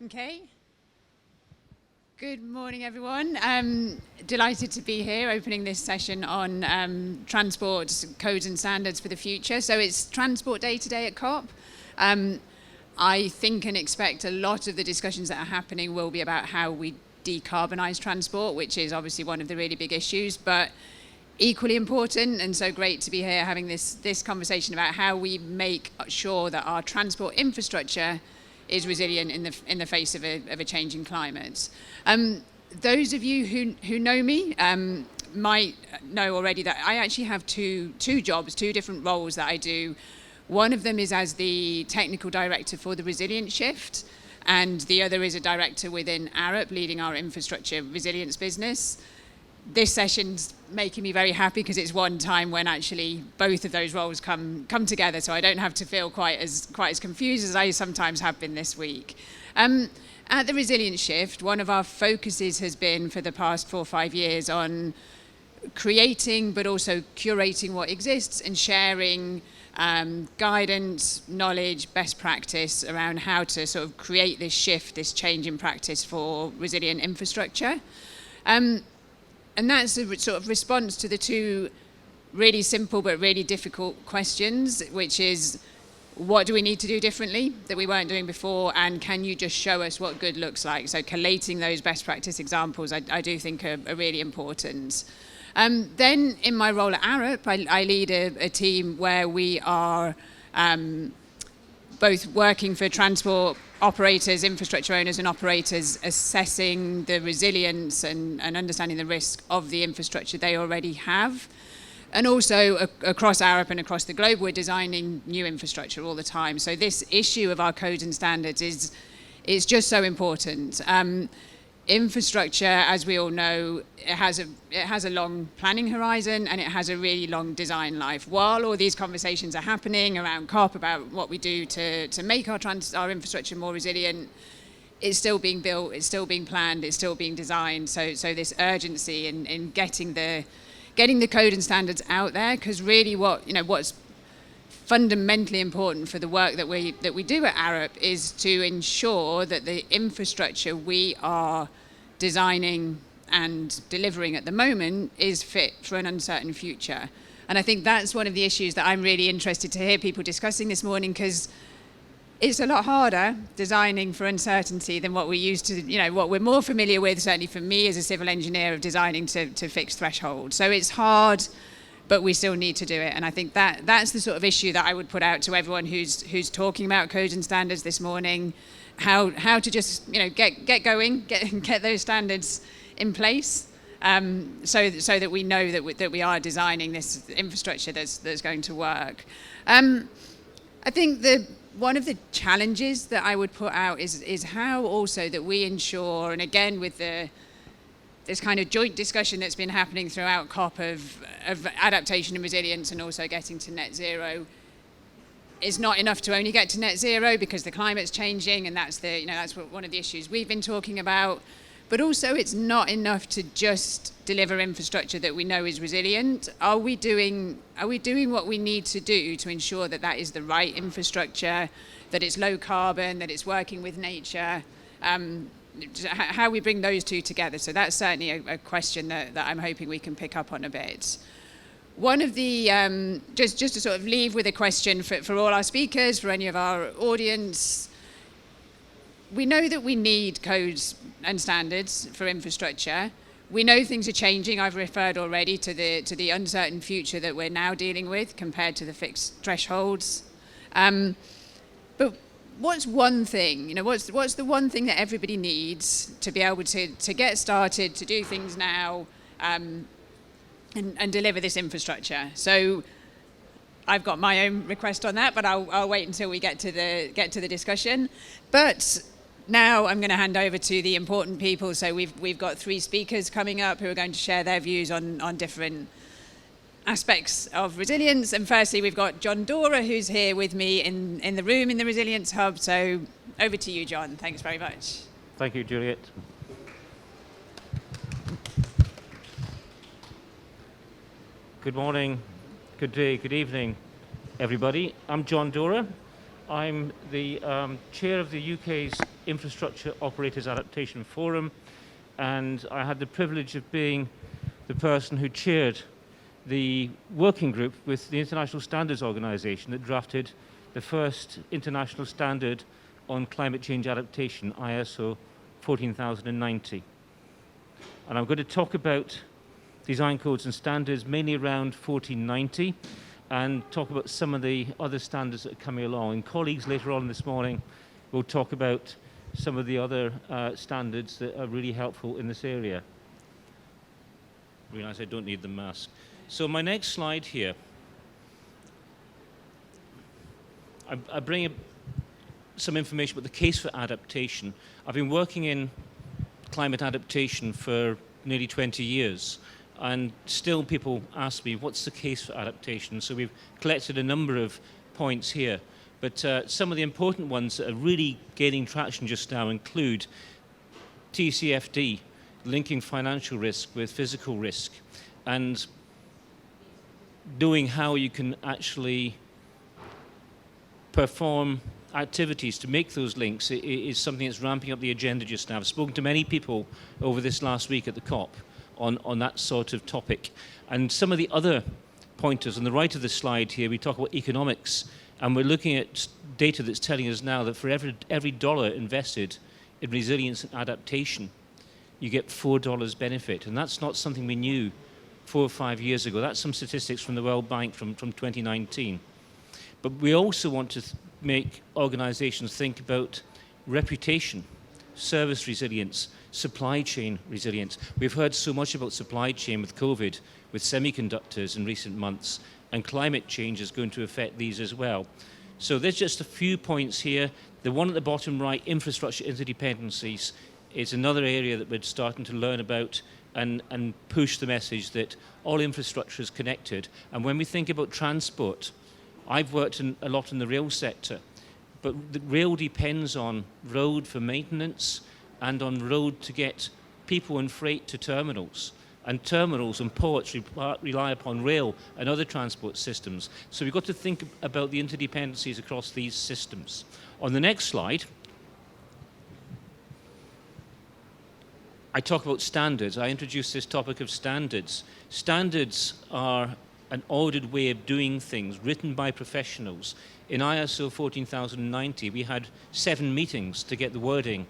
Okay. Good morning, everyone. Delighted to be here opening this session on transport codes and standards for the future. So it's Transport Day today at COP. I think and expect a lot of the discussions that are happening will be about how we decarbonise transport, which is obviously one of the really big issues, but equally important, and so great to be here having this conversation about how we make sure that our transport infrastructure is resilient in the face of a changing climate. Those of you who know me might know already that I actually have two jobs, two different roles that I do. One of them is as the technical director for the Resilience Shift, and the other is a director within Arup, leading our infrastructure resilience business. This session's making me very happy because it's one time when actually both of those roles come together, so I don't have to feel quite as confused as I sometimes have been this week. At the Resilience Shift, one of our focuses has been for the past 4 or 5 years on creating but also curating what exists and sharing guidance, knowledge, best practice around how to sort of create this shift, this change in practice for resilient infrastructure. And that's a sort of response to the two really simple but really difficult questions, which is, what do we need to do differently that we weren't doing before, and can you just show us what good looks like? So collating those best practice examples I do think are really important. Then in my role at Arup, I lead a team where we are both working for transport operators, infrastructure owners and operators, assessing the resilience and understanding the risk of the infrastructure they already have. And also across Arup and across the globe, we're designing new infrastructure all the time. So this issue of our codes and standards is just so important. Infrastructure, as we all know, it has a long planning horizon and it has a really long design life. While all these conversations are happening around COP about what we do to make our infrastructure more resilient, it's still being built, it's still being planned, it's still being designed. So this urgency in getting the code and standards out there, because really what's fundamentally important for the work that we do at Arup is to ensure that the infrastructure we are designing and delivering at the moment is fit for an uncertain future. And I think that's one of the issues that I'm really interested to hear people discussing this morning, because it's a lot harder designing for uncertainty than what we're used to, what we're more familiar with, certainly for me as a civil engineer, of designing to fix thresholds. So it's hard, but we still need to do it. And I think that's the sort of issue that I would put out to everyone who's talking about codes and standards this morning, how to just get going, get those standards in place, so that we know that we are designing this infrastructure that's going to work. I think one of the challenges that I would put out is how also that we ensure, and again with this kind of joint discussion that's been happening throughout COP of adaptation and resilience and also getting to net zero. It's not enough to only get to net zero because the climate's changing, and that's one of the issues we've been talking about. But also it's not enough to just deliver infrastructure that we know is resilient. Are we doing what we need to do to ensure that that is the right infrastructure, that it's low carbon, that it's working with nature? How we bring those two together. So that's certainly a question that I'm hoping we can pick up on a bit. One of the, just to sort of leave with a question for all our speakers, for any of our audience, we know that we need codes and standards for infrastructure. We know things are changing. I've referred already to the uncertain future that we're now dealing with compared to the fixed thresholds. But what's one thing, what's the one thing that everybody needs to be able to get started, to do things now, and deliver this infrastructure? So I've got my own request on that, but I'll wait until we get to the discussion. But now I'm going to hand over to the important people. So we've got 3 speakers coming up who are going to share their views on different aspects of resilience. And firstly, we've got John Dora, who's here with me in the room in the Resilience Hub. So over to you, John. Thanks very much. Thank you, Juliet. Good morning, good day, good evening, everybody. I'm John Dora. I'm the chair of the UK's Infrastructure Operators Adaptation Forum, and I had the privilege of being the person who chaired the working group with the International Standards Organization that drafted the first international standard on climate change adaptation, ISO 14090. And I'm going to talk about design codes and standards mainly around 1490 and talk about some of the other standards that are coming along. And colleagues later on this morning will talk about some of the other standards that are really helpful in this area. I realize I don't need the mask. So my next slide here, I bring up some information about the case for adaptation. I've been working in climate adaptation for nearly 20 years, and still people ask me, what's the case for adaptation? So we've collected a number of points here, but some of the important ones that are really gaining traction just now include TCFD, linking financial risk with physical risk, and knowing how you can actually perform activities to make those links is something that's ramping up the agenda just now. I've spoken to many people over this last week at the COP on that sort of topic. And some of the other pointers on the right of the slide here, we talk about economics, and we're looking at data that's telling us now that for every dollar invested in resilience and adaptation, you get $4 benefit. And that's not something we knew 4 or 5 years ago. That's some statistics from the World Bank from 2019. But we also want to make organizations think about reputation, service resilience, supply chain resilience. We've heard so much about supply chain with COVID, with semiconductors in recent months, and climate change is going to affect these as well. So there's just a few points here. The one at the bottom right, infrastructure interdependencies, is another area that we're starting to learn about and push the message that all infrastructure is connected. And when we think about transport, I've worked a lot in the rail sector, but the rail depends on road for maintenance and on road to get people and freight to terminals. And terminals and ports rely upon rail and other transport systems. So we've got to think about the interdependencies across these systems. On the next slide, I talk about standards. I introduced this topic of standards. Standards are an ordered way of doing things, written by professionals. In ISO 14090, we had 7 meetings to get the wording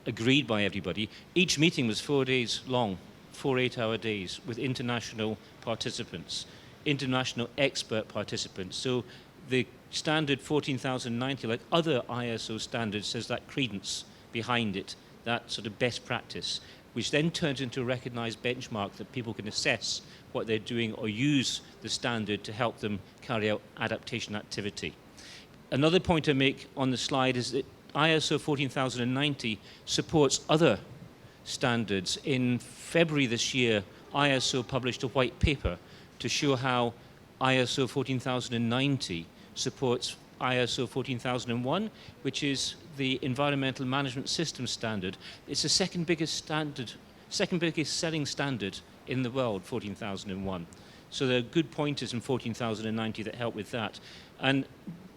agreed by everybody. Each meeting was 4 days long, 4 8-hour days, with international participants, international expert participants. So the standard 14090, like other ISO standards, has that credence behind it, that sort of best practice, which then turns into a recognized benchmark that people can assess what they're doing or use the standard to help them carry out adaptation activity. Another point I make on the slide is that ISO 14090 supports other standards. In February this year, ISO published a white paper to show how ISO 14090 supports ISO 14001, which is the Environmental Management System standard. It's the second biggest selling standard in the world, 14001. So there are good pointers in 14090 that help with that. And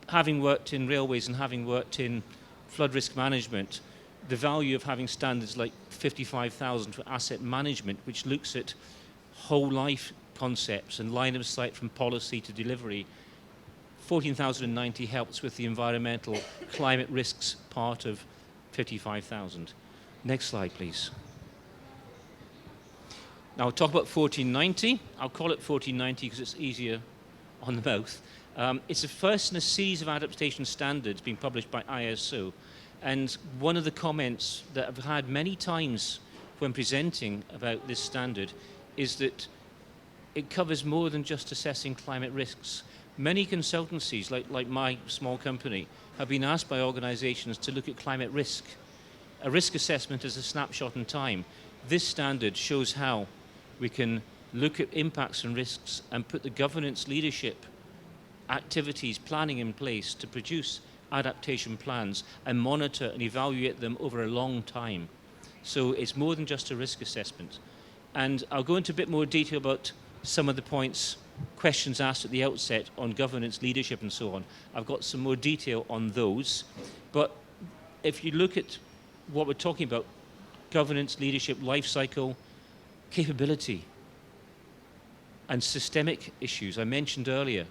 having worked in railways and having worked in flood risk management, the value of having standards like 55,000 for asset management, which looks at whole life concepts and line of sight from policy to delivery, 14090 helps with the environmental climate risks part of 55,000. Next slide, please. Now I'll talk about 1490. I'll call it 1490 because it's easier on the mouth. It's the first in a series of adaptation standards being published by ISO. And one of the comments that I've had many times when presenting about this standard is that it covers more than just assessing climate risks. Many consultancies, like my small company, have been asked by organizations to look at climate risk. A risk assessment is a snapshot in time. This standard shows how we can look at impacts and risks and put the governance, leadership, activities, planning in place to produce adaptation plans and monitor and evaluate them over a long time. So it's more than just a risk assessment. And I'll go into a bit more detail about some of the points questions asked at the outset on governance, leadership, and so on. I've got some more detail on those. But if you look at what we're talking about, governance, leadership, life cycle, capability, and systemic issues, I mentioned earlier,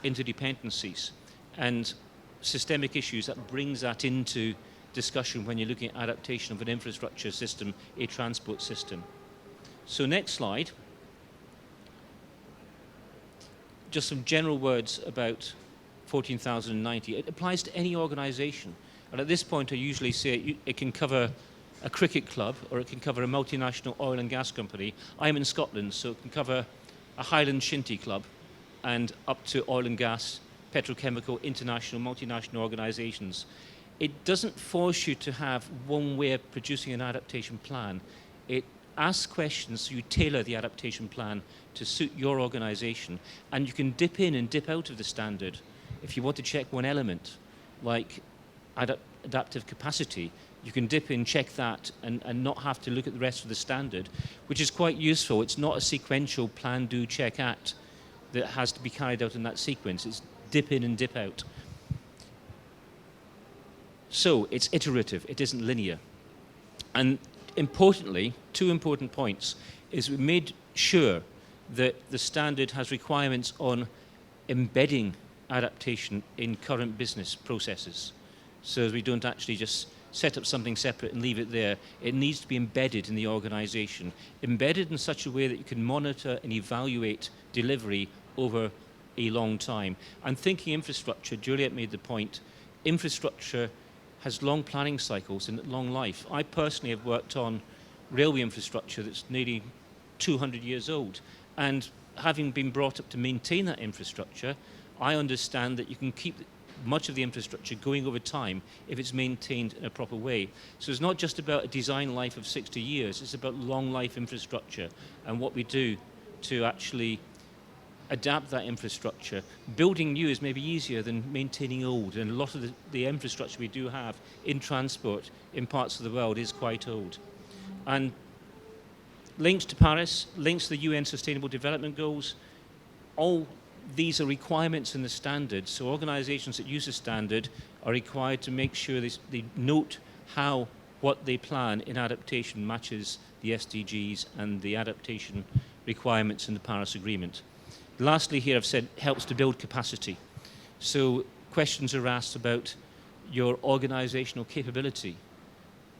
interdependencies, and systemic issues, that brings that into discussion when you're looking at adaptation of an infrastructure system, a transport system. So next slide. Just some general words about 14,090. It applies to any organisation. And at this point, I usually say it can cover a cricket club, or it can cover a multinational oil and gas company. I'm in Scotland, so it can cover a Highland Shinty club and up to oil and gas, petrochemical, international, multinational organisations. It doesn't force you to have one way of producing an adaptation plan. It asks questions, so you tailor the adaptation plan to suit your organisation, and you can dip in and dip out of the standard. If you want to check one element, like adaptive capacity, you can dip in, check that, and not have to look at the rest of the standard, which is quite useful. It's not a sequential plan, do, check, act that has to be carried out in that sequence. It's dip in and dip out. So it's iterative, it isn't linear. And importantly, two important points is we made sure that the standard has requirements on embedding adaptation in current business processes. So we don't actually just set up something separate and leave it there. It needs to be embedded in the organisation, embedded in such a way that you can monitor and evaluate delivery over a long time. And thinking infrastructure, Juliet made the point, infrastructure has long planning cycles and long life. I personally have worked on railway infrastructure that's nearly 200 years old. And having been brought up to maintain that infrastructure, I understand that you can keep much of the infrastructure going over time if it's maintained in a proper way. So it's not just about a design life of 60 years, it's about long life infrastructure and what we do to actually adapt that infrastructure. Building new is maybe easier than maintaining old, and a lot of the infrastructure we do have in transport in parts of the world is quite old. And links to Paris, links to the UN Sustainable Development Goals, all these are requirements in the standard, so organisations that use the standard are required to make sure they note how what they plan in adaptation matches the SDGs and the adaptation requirements in the Paris Agreement. Lastly here I've said helps to build capacity. So questions are asked about your organisational capability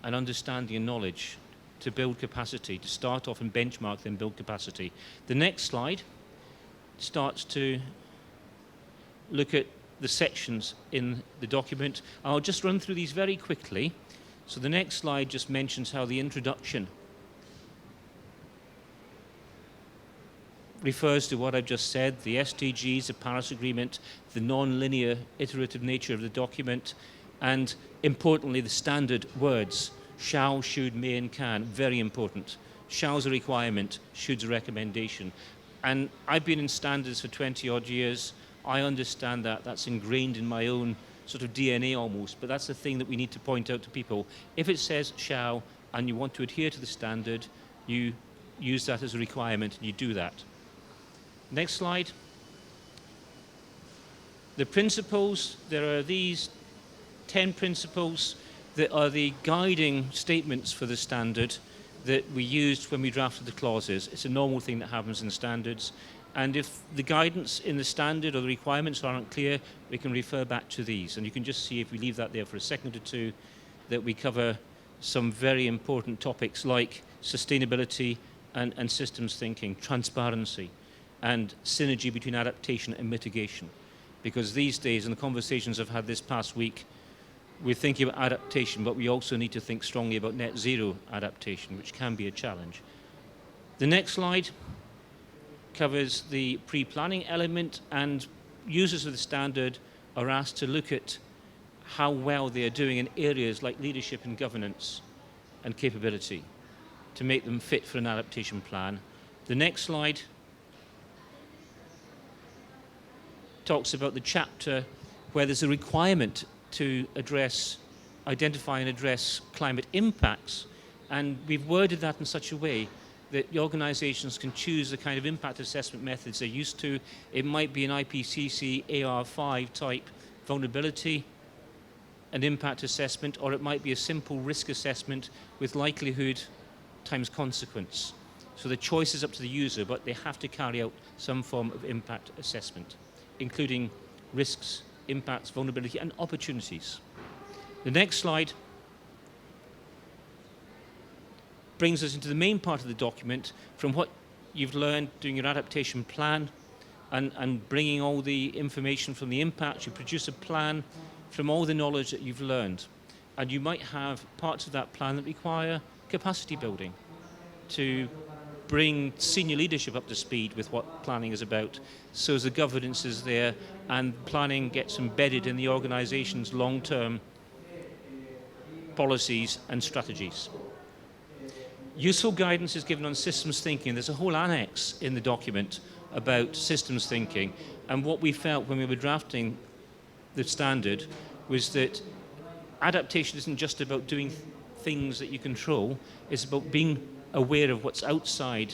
and understanding and knowledge to build capacity, to start off and benchmark, then build capacity. The next slide starts to look at the sections in the document. I'll just run through these very quickly. So the next slide just mentions how the introduction refers to what I've just said, the SDGs, the Paris Agreement, the non-linear iterative nature of the document, and importantly the standard words, shall, should, may and can, very important. Shall's a requirement, should's a recommendation. And I've been in standards for 20 odd years. I understand that, that's ingrained in my own sort of DNA almost, but that's the thing that we need to point out to people. If it says shall and you want to adhere to the standard, you use that as a requirement and you do that. Next slide. The principles, there are these 10 principles that are the guiding statements for the standard that we used when we drafted the clauses. It's a normal thing that happens in standards. And if the guidance in the standard or the requirements aren't clear, we can refer back to these. And you can just see, if we leave that there for a second or two, that we cover some very important topics like sustainability and systems thinking, transparency, and synergy between adaptation and mitigation. Because these days, in the conversations I've had this past week, we're thinking about adaptation, but we also need to think strongly about net zero adaptation, which can be a challenge. The next slide covers the pre-planning element, and users of the standard are asked to look at how well they are doing in areas like leadership and governance and capability to make them fit for an adaptation plan. The next slide talks about the chapter where there's a requirement to identify and address climate impacts, and we've worded that in such a way that the organisations can choose the kind of impact assessment methods they're used to. It might be an IPCC AR5 type vulnerability and impact assessment, or it might be a simple risk assessment with likelihood times consequence. So the choice is up to the user, but they have to carry out some form of impact assessment, including risks, impacts, vulnerability, and opportunities. The next slide brings us into the main part of the document from what you've learned doing your adaptation plan and bringing all the information from the impacts. You produce a plan from all the knowledge that you've learned. And you might have parts of that plan that require capacity building to bring senior leadership up to speed with what planning is about, so as the governance is there and planning gets embedded in the organisation's long-term policies and strategies. Useful guidance is given on systems thinking. There's a whole annex in the document about systems thinking, and what we felt when we were drafting the standard was that adaptation isn't just about doing things that you control, it's about being aware of what's outside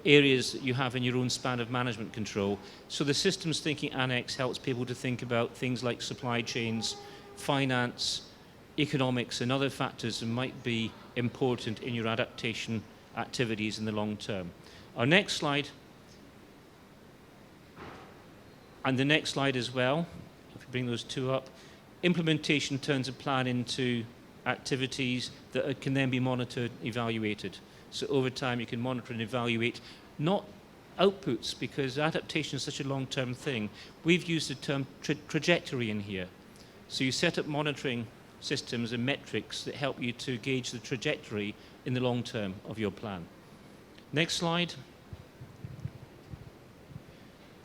areas that you have in your own span of management control. So the systems thinking annex helps people to think about things like supply chains, finance, economics, and other factors that might be important in your adaptation activities in the long term. Our next slide, and the next slide as well, if we bring those two up, implementation turns a plan into activities that can then be monitored, evaluated. So over time you can monitor and evaluate, not outputs, because adaptation is such a long-term thing. We've used the term trajectory in here. So you set up monitoring systems and metrics that help you to gauge the trajectory in the long term of your plan. Next slide.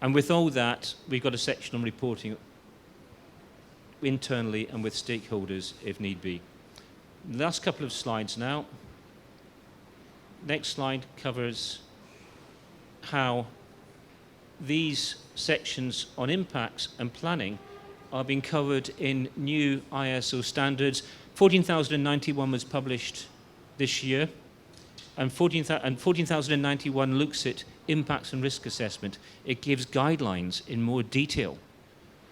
And with all that, we've got a section on reporting internally and with stakeholders if need be. The last couple of slides now. Next slide covers how these sections on impacts and planning are being covered in new ISO standards. 14,091 was published this year, and 14,091 looks at impacts and risk assessment. It gives guidelines in more detail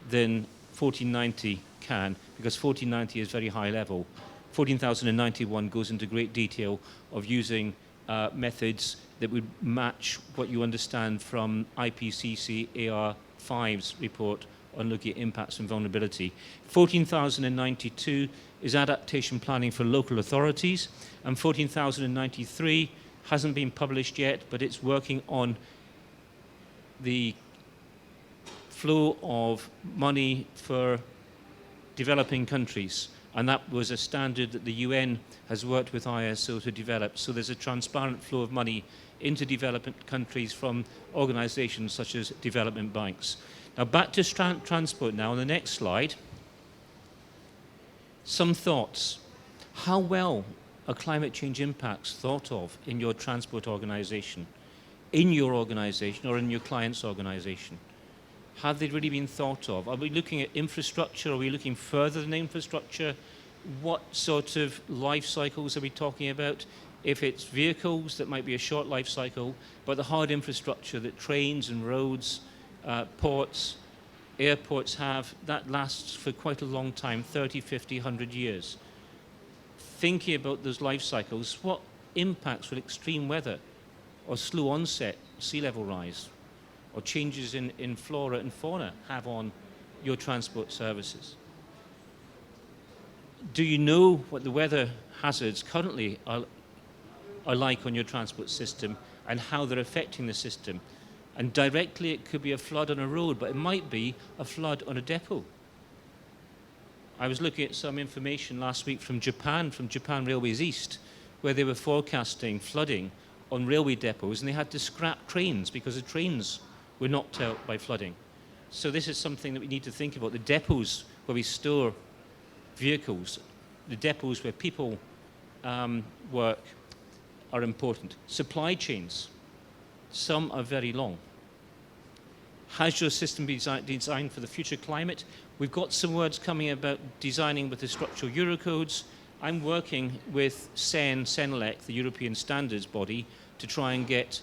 than 1490 can, because 1490 is very high level. 14,091 goes into great detail of using methods that would match what you understand from IPCC AR5's report on looking at impacts and vulnerability. 14,092 is adaptation planning for local authorities, and 14,093 hasn't been published yet, but it's working on the flow of money for developing countries. And that was a standard that the UN has worked with ISO to develop. So there's a transparent flow of money into developing countries from organizations such as development banks. Now back to transport now on the next slide. Some thoughts. How well are climate change impacts thought of in your transport organization, in your organization or in your client's organization? Have they really been thought of? Are we looking at infrastructure? Are we looking further than infrastructure? What sort of life cycles are we talking about? If it's vehicles, that might be a short life cycle, but the hard infrastructure that trains and roads, ports, airports have, that lasts for quite a long time, 30, 50, 100 years. Thinking about those life cycles, what impacts will extreme weather or slow onset sea level rise or changes in flora and fauna have on your transport services? Do you know what the weather hazards currently are like on your transport system and how they're affecting the system? And directly it could be a flood on a road, but it might be a flood on a depot. I was looking at some information last week from Japan Railways East, where they were forecasting flooding on railway depots, and they had to scrap trains because the trains were knocked out by flooding. So this is something that we need to think about. The depots where we store vehicles, the depots where people work are important. Supply chains, some are very long. Has your system been designed for the future climate? We've got some words coming about designing with the structural Eurocodes I'm working with CENELEC, the European standards body, to try and get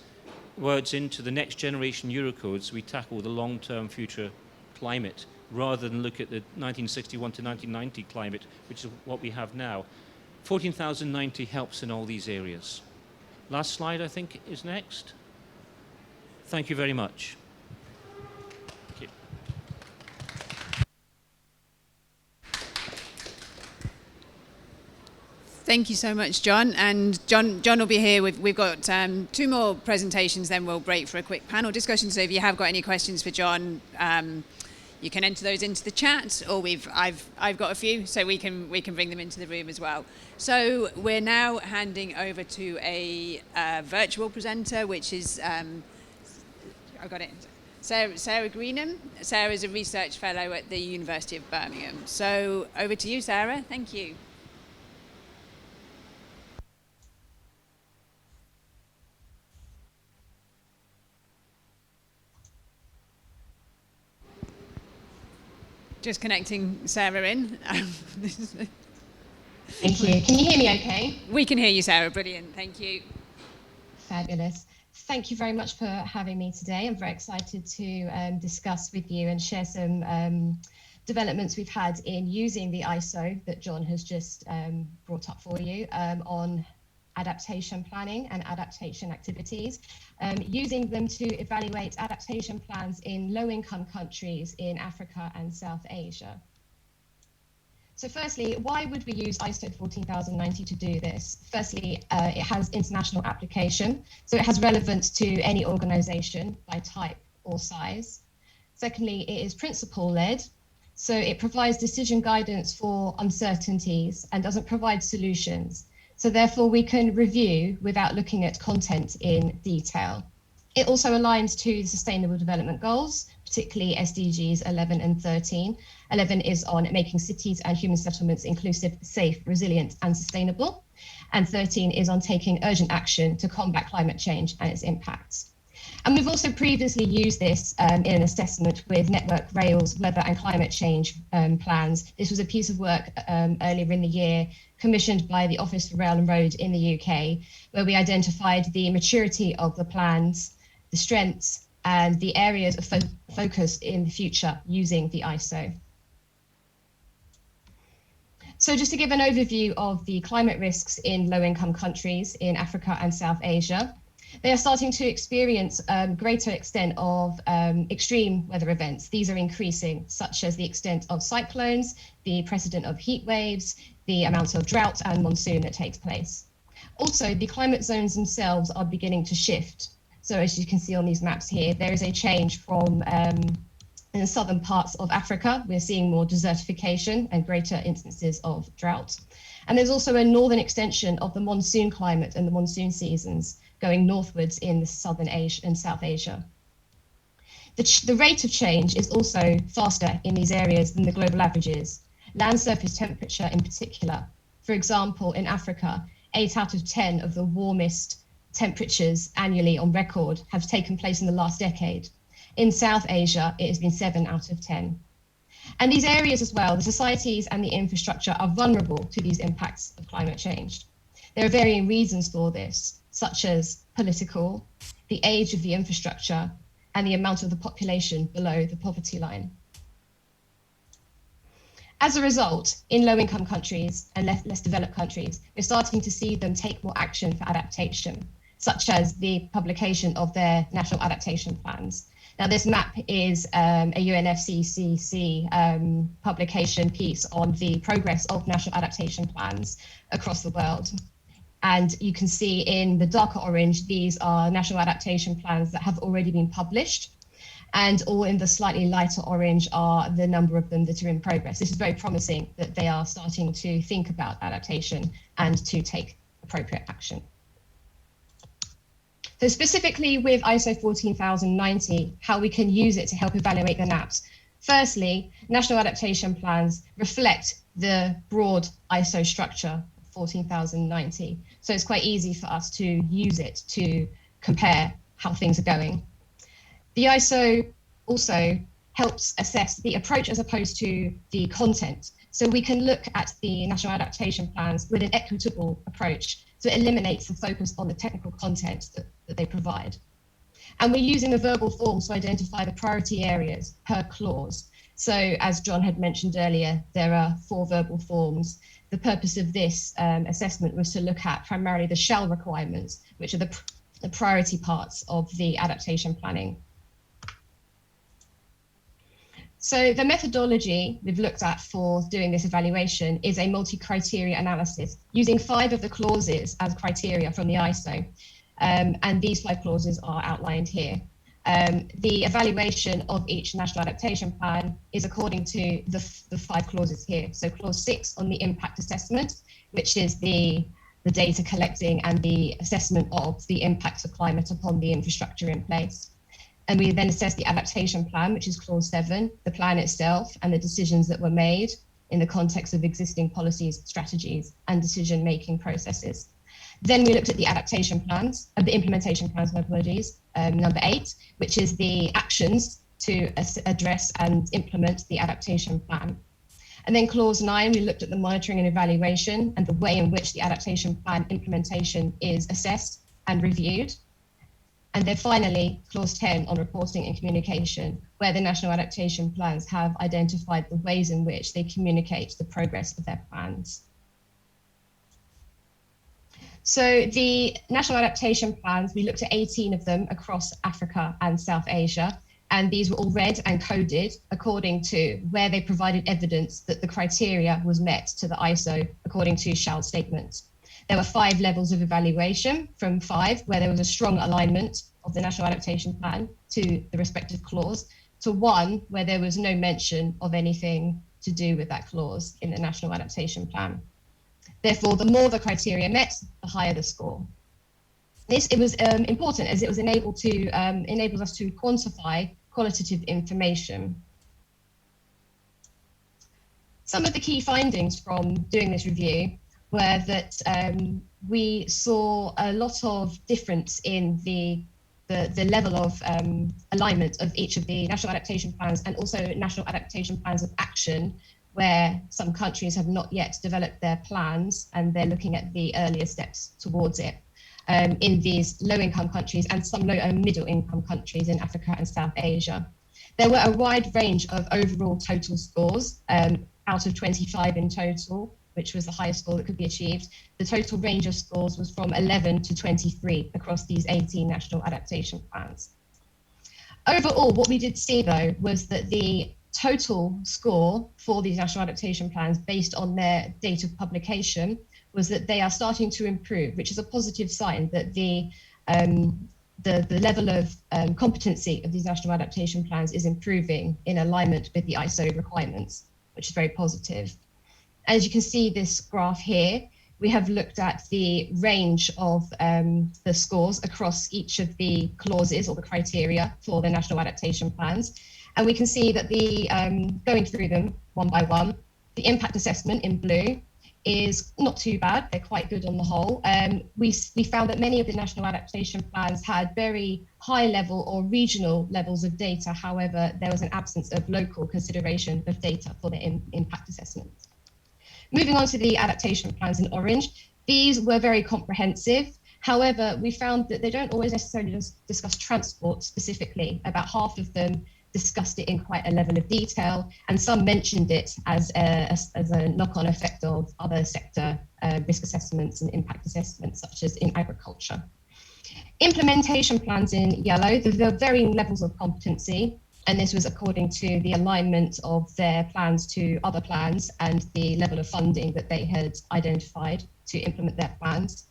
words into the next generation Eurocodes so we tackle the long-term future climate rather than look at the 1961 to 1990 climate, which is what we have now. 14,090 helps in all these areas. Last slide, I think, is next. Thank you very much. Thank you. Thank you so much, John. And John will be here. We've got 2 more presentations, then we'll break for a quick panel discussion. So if you have got any questions for John, you can enter those into the chat, or I've got a few, so we can bring them into the room as well. So we're now handing over to a virtual presenter, which is I've got it. Sarah Greenham. Sarah is a research fellow at the University of Birmingham. So over to you, Sarah. Thank you. Just connecting Sarah in. Thank you. Can you hear me okay? We can hear you, Sarah. Brilliant. Thank you. Fabulous. Thank you very much for having me today. I'm very excited to discuss with you and share some developments we've had in using the ISO that John has just brought up for you on adaptation planning and adaptation activities, using them to evaluate adaptation plans in low-income countries in Africa and South Asia. So firstly, why would we use ISO 14090 to do this? Firstly, it has international application, so it has relevance to any organization by type or size. Secondly, it is principle-led, so it provides decision guidance for uncertainties and doesn't provide solutions. So therefore, we can review without looking at content in detail. It also aligns to the Sustainable Development Goals, particularly SDGs 11 and 13. 11 is on making cities and human settlements inclusive, safe, resilient, and sustainable. And 13 is on taking urgent action to combat climate change and its impacts. And we've also previously used this in an assessment with Network Rail's weather and climate change plans. This was a piece of work earlier in the year commissioned by the Office for Rail and Road in the UK, where we identified the maturity of the plans, the strengths, and the areas of focus in the future using the ISO. So just to give an overview of the climate risks in low-income countries in Africa and South Asia, they are starting to experience greater extent of extreme weather events. These are increasing, such as the extent of cyclones, the precedent of heat waves, the amount of drought and monsoon that takes place. Also, the climate zones themselves are beginning to shift. So as you can see on these maps here, there is a change from in the southern parts of Africa, we're seeing more desertification and greater instances of drought. And there's also a northern extension of the monsoon climate and the monsoon seasons going northwards in the southern Asia and South Asia. The rate of change is also faster in these areas than the global averages. Land surface temperature in particular. For example, in Africa, 8 out of 10 of the warmest temperatures annually on record have taken place in the last decade. In South Asia, it has been 7 out of 10. And these areas as well, the societies and the infrastructure are vulnerable to these impacts of climate change. There are varying reasons for this, such as political, the age of the infrastructure, and the amount of the population below the poverty line. As a result, in low-income countries and less developed countries, we're starting to see them take more action for adaptation, such as the publication of their national adaptation plans. Now, this map is a UNFCCC publication piece on the progress of national adaptation plans across the world. And you can see in the darker orange, these are national adaptation plans that have already been published. And all in the slightly lighter orange are the number of them that are in progress. This is very promising that they are starting to think about adaptation and to take appropriate action. So specifically with ISO 14090, how we can use it to help evaluate the NAPs. Firstly, national adaptation plans reflect the broad ISO structure, 14090. So it's quite easy for us to use it to compare how things are going. The ISO also helps assess the approach as opposed to the content. So we can look at the national adaptation plans with an equitable approach. So it eliminates the focus on the technical content that they provide. And we're using the verbal forms to identify the priority areas per clause. So as John had mentioned earlier, there are 4 verbal forms. The purpose of this assessment was to look at primarily the shall requirements, which are the priority parts of the adaptation planning. So the methodology we've looked at for doing this evaluation is a multi-criteria analysis using 5 of the clauses as criteria from the ISO. And these 5 clauses are outlined here. The evaluation of each national adaptation plan is according to the 5 clauses here. So clause 6 on the impact assessment, which is the data collecting and the assessment of the impacts of climate upon the infrastructure in place. And we then assess the adaptation plan, which is clause 7, the plan itself and the decisions that were made in the context of existing policies, strategies, and decision-making processes. Then we looked at the adaptation plans, the implementation plans, my apologies, number 8, which is the actions to address and implement the adaptation plan. And then clause 9, we looked at the monitoring and evaluation and the way in which the adaptation plan implementation is assessed and reviewed. And then finally, clause 10 on reporting and communication, where the national adaptation plans have identified the ways in which they communicate the progress of their plans. So the national adaptation plans, we looked at 18 of them across Africa and South Asia, and these were all read and coded according to where they provided evidence that the criteria was met to the ISO according to shall statements. There were 5 levels of evaluation from 5, where there was a strong alignment of the national adaptation plan to the respective clause, to 1, where there was no mention of anything to do with that clause in the national adaptation plan. Therefore, the more the criteria met, the higher the score. It was important as it was enables us to quantify qualitative information. Some of the key findings from doing this review were that we saw a lot of difference in the level of alignment of each of the national adaptation plans and also national adaptation plans of action, where some countries have not yet developed their plans and they're looking at the earlier steps towards it. In these low-income countries and some low and middle-income countries in Africa and South Asia. There were a wide range of overall total scores, out of 25 in total, which was the highest score that could be achieved. The total range of scores was from 11 to 23 across these 18 national adaptation plans. Overall, what we did see though was that the total score for these national adaptation plans based on their date of publication was that they are starting to improve, which is a positive sign that the level of competency of these national adaptation plans is improving in alignment with the ISO requirements, which is very positive. As you can see this graph here, we have looked at the range of the scores across each of the clauses or the criteria for the national adaptation plans. And we can see that going through them one by one, the impact assessment in blue is not too bad. They're quite good on the whole. We found that many of the national adaptation plans had very high level or regional levels of data. However, there was an absence of local consideration of data for the impact assessment. Moving on to the adaptation plans in orange, these were very comprehensive. However, we found that they don't always necessarily just discuss transport specifically. About half of them discussed it in quite a level of detail, and some mentioned it as a knock-on effect of other sector risk assessments and impact assessments, such as in agriculture. Implementation plans in yellow, there are varying levels of competency, and this was according to the alignment of their plans to other plans and the level of funding that they had identified to implement their plans.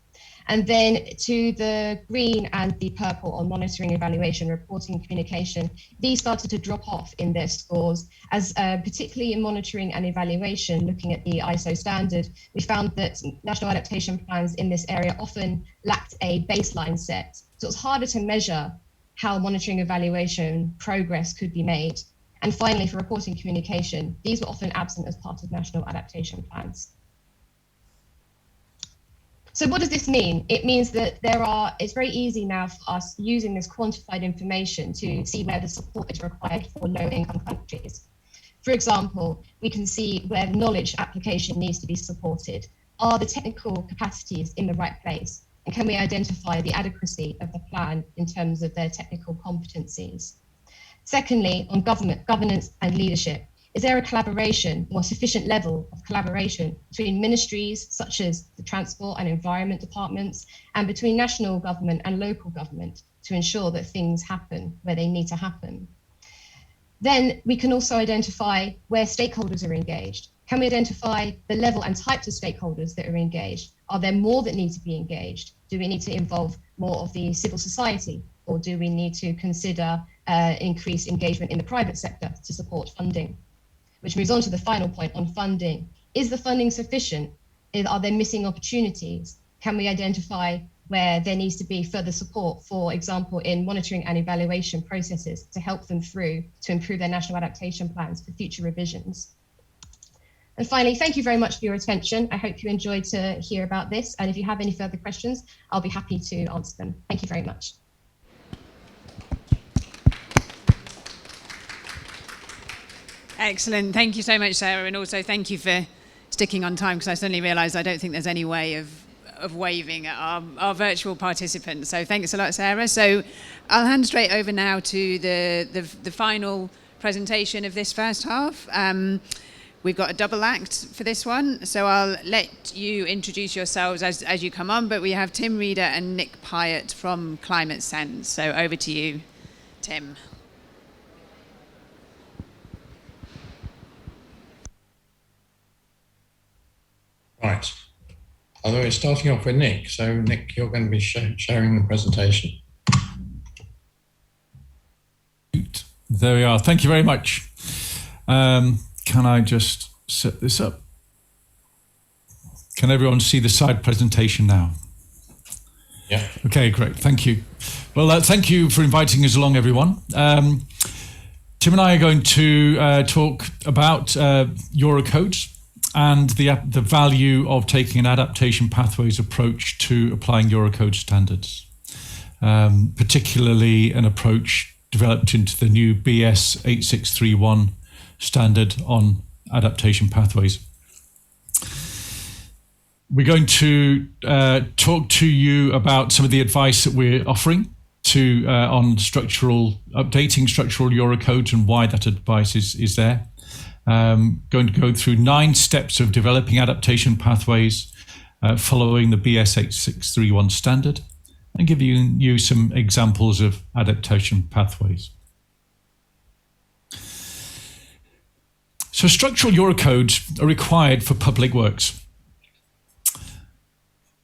And then to the green and the purple on monitoring, evaluation, reporting, and communication, these started to drop off in their scores, as particularly in monitoring and evaluation, looking at the ISO standard, we found that national adaptation plans in this area often lacked a baseline set. So it was harder to measure how monitoring evaluation progress could be made. And finally, for reporting communication, these were often absent as part of national adaptation plans. So what does this mean? It means that it's very easy now for us using this quantified information to see where the support is required for low-income countries. For example, we can see where the knowledge application needs to be supported. Are the technical capacities in the right place? And can we identify the adequacy of the plan in terms of their technical competencies? Secondly, on governance and leadership, is there a collaboration or sufficient level of collaboration between ministries such as the Transport and Environment departments and between national government and local government to ensure that things happen where they need to happen? Then we can also identify where stakeholders are engaged. Can we identify the level and types of stakeholders that are engaged? Are there more that need to be engaged? Do we need to involve more of the civil society, or do we need to consider increased engagement in the private sector to support funding? Which moves on to the final point on funding. Is the funding sufficient? Are there missing opportunities? Can we identify where there needs to be further support, for example, in monitoring and evaluation processes to help them through to improve their national adaptation plans for future revisions? And finally, thank you very much for your attention. I hope you enjoyed to hear about this. And if you have any further questions, I'll be happy to answer them. Thank you very much. Excellent. Thank you so much, Sarah. And also thank you for sticking on time, because I suddenly realised I don't think there's any way of waving at our virtual participants. So thanks a lot, Sarah. So I'll hand straight over now to the final presentation of this first half. We've got a double act for this one, so I'll let you introduce yourselves as you come on, but we have Tim Reeder and Nick Pyatt from Climate Sense. So over to you, Tim. Right. Although it's starting off with Nick, so Nick, you're going to be sharing the presentation. There we are. Thank you very much. Can I just set this up? Can everyone see the slide presentation now? Yeah. Okay, great. Thank you. Well, thank you for inviting us along, everyone. Tim and I are going to talk about Eurocodes and the value of taking an adaptation pathways approach to applying Eurocode standards, particularly an approach developed into the new BS 8631 standard on adaptation pathways. We're going to talk to you about some of the advice that we're offering on updating structural Eurocodes and why that advice is there. Going to go through 9 steps of developing adaptation pathways following the BS 8631 standard, and give you some examples of adaptation pathways. So structural Eurocodes are required for public works.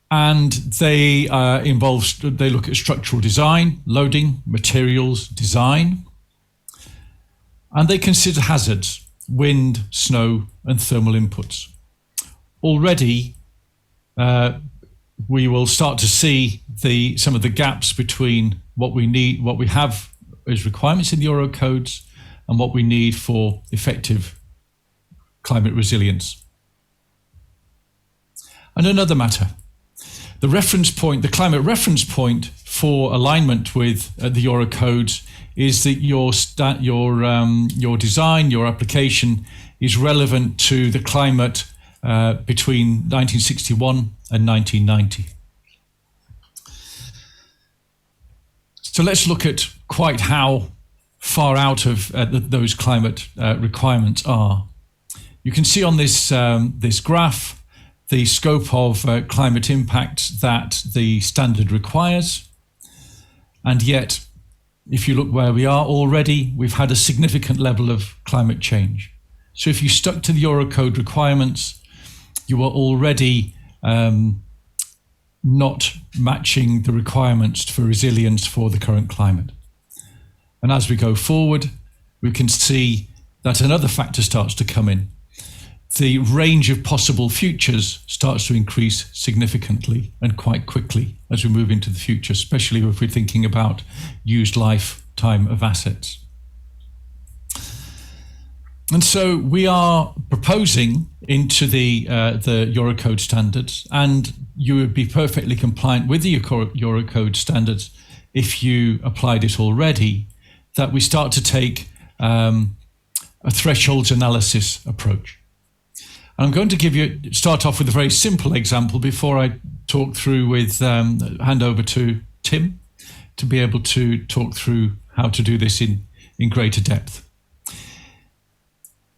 And they look at structural design, loading, materials, design. And they consider hazards, wind, snow, and thermal inputs. Already, we will start to see some of the gaps between what we have as requirements in the Eurocodes and what we need for effective climate resilience. And another matter, the climate reference point for alignment with the Eurocodes is that your design, your application is relevant to the climate between 1961 and 1990. So let's look at quite how far out of those climate requirements are. You can see on this graph the scope of climate impact that the standard requires. And yet, if you look where we are already, we've had a significant level of climate change. So if you stuck to the Eurocode requirements, you are already not matching the requirements for resilience for the current climate. And as we go forward, we can see that another factor starts to come in. The range of possible futures starts to increase significantly and quite quickly as we move into the future, especially if we're thinking about used lifetime of assets. And so we are proposing into the Eurocode standards, and you would be perfectly compliant with the Eurocode standards if you applied it already, that we start to take a thresholds analysis approach. And I'm going to start off with a very simple example before I talk through hand over to Tim to be able to talk through how to do this in greater depth.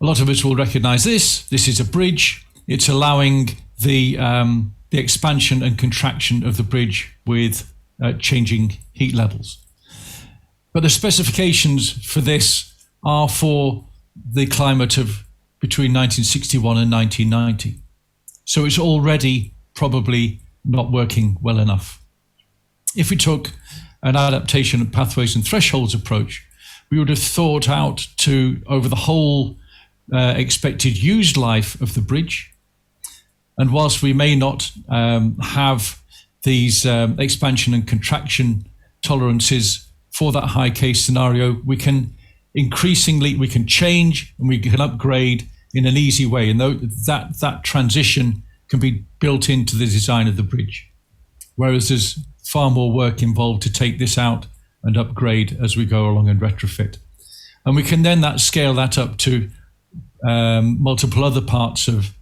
A lot of us will recognize this. This is a bridge. It's allowing the expansion and contraction of the bridge with changing heat levels. But the specifications for this are for the climate of between 1961 and 1990. So it's already probably not working well enough. If we took an adaptation pathways and thresholds approach, we would have thought out over the whole expected used life of the bridge. And whilst we may not have these expansion and contraction tolerances for that high case scenario, we can change and we can upgrade in an easy way. And that transition can be built into the design of the bridge. Whereas there's far more work involved to take this out and upgrade as we go along and retrofit. And we can then scale that up to multiple other parts of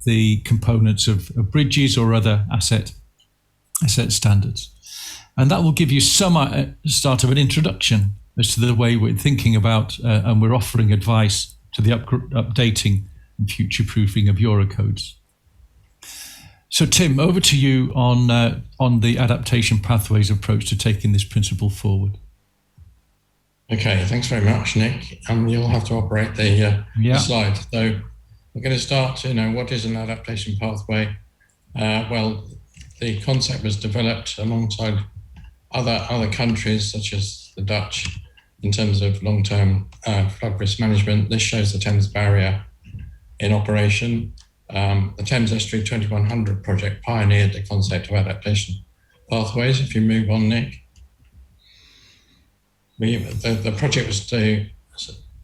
the components of bridges or other asset standards. And that will give you some start of an introduction as to the way we're thinking about and we're offering advice to the updating and future-proofing of Eurocodes. So Tim, over to you on the adaptation pathways approach to taking this principle forward. Okay, thanks very much, Nick. You'll have to operate the slide. So we're going to start, what is an adaptation pathway? Well, the concept was developed alongside other countries, such as the Dutch, in terms of long-term flood risk management. This shows the Thames Barrier in operation. The Thames Estuary 2100 project pioneered the concept of adaptation pathways. If you move on, Nick. The project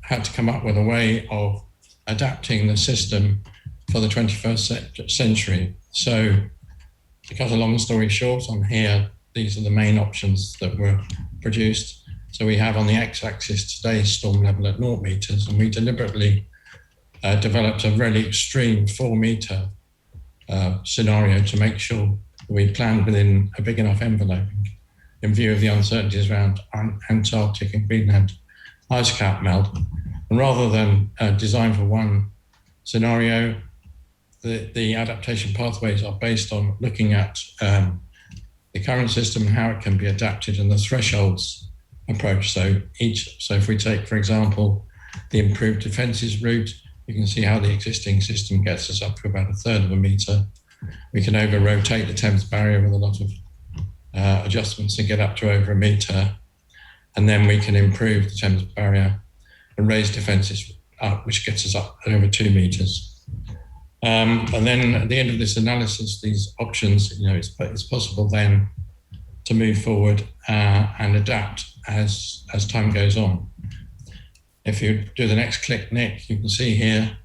had to come up with a way of adapting the system for the 21st century. So to cut a long story short, on here, these are the main options that were produced. So we have on the x-axis today's storm level at 0 meters, and we deliberately developed a really extreme 4-meter scenario to make sure we planned within a big enough envelope in view of the uncertainties around Antarctic and Greenland ice cap melt. And rather than design for one scenario, the adaptation pathways are based on looking at the current system and how it can be adapted and the thresholds approach. So if we take, for example, the improved defences route, you can see how the existing system gets us up to about 1/3 of a metre. We can over-rotate the Thames Barrier with a lot of adjustments to get up to over 1 metre. And then we can improve the Thames Barrier and raise defences up, which gets us up over 2 metres. And then at the end of this analysis, these options, it's possible then to move forward and adapt as time goes on. If you do the next click, Nick, you can see here.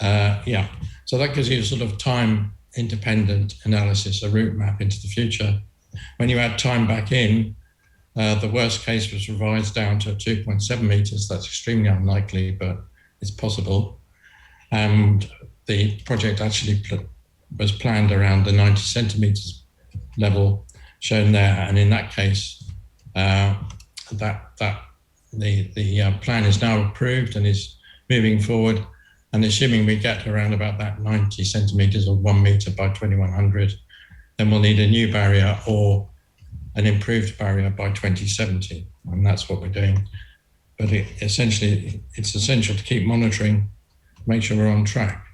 So that gives you a sort of time-independent analysis, a route map into the future. When you add time back in, the worst case was revised down to 2.7 meters. That's extremely unlikely, but it's possible. And the project actually was planned around the 90 centimeters level shown there. And in that case, the plan is now approved and is moving forward. And assuming we get around about that 90 centimeters or 1 meter by 2100, then we'll need a new barrier or an improved barrier by 2070. And that's what we're doing. But it's essential to keep monitoring, make sure we're on track.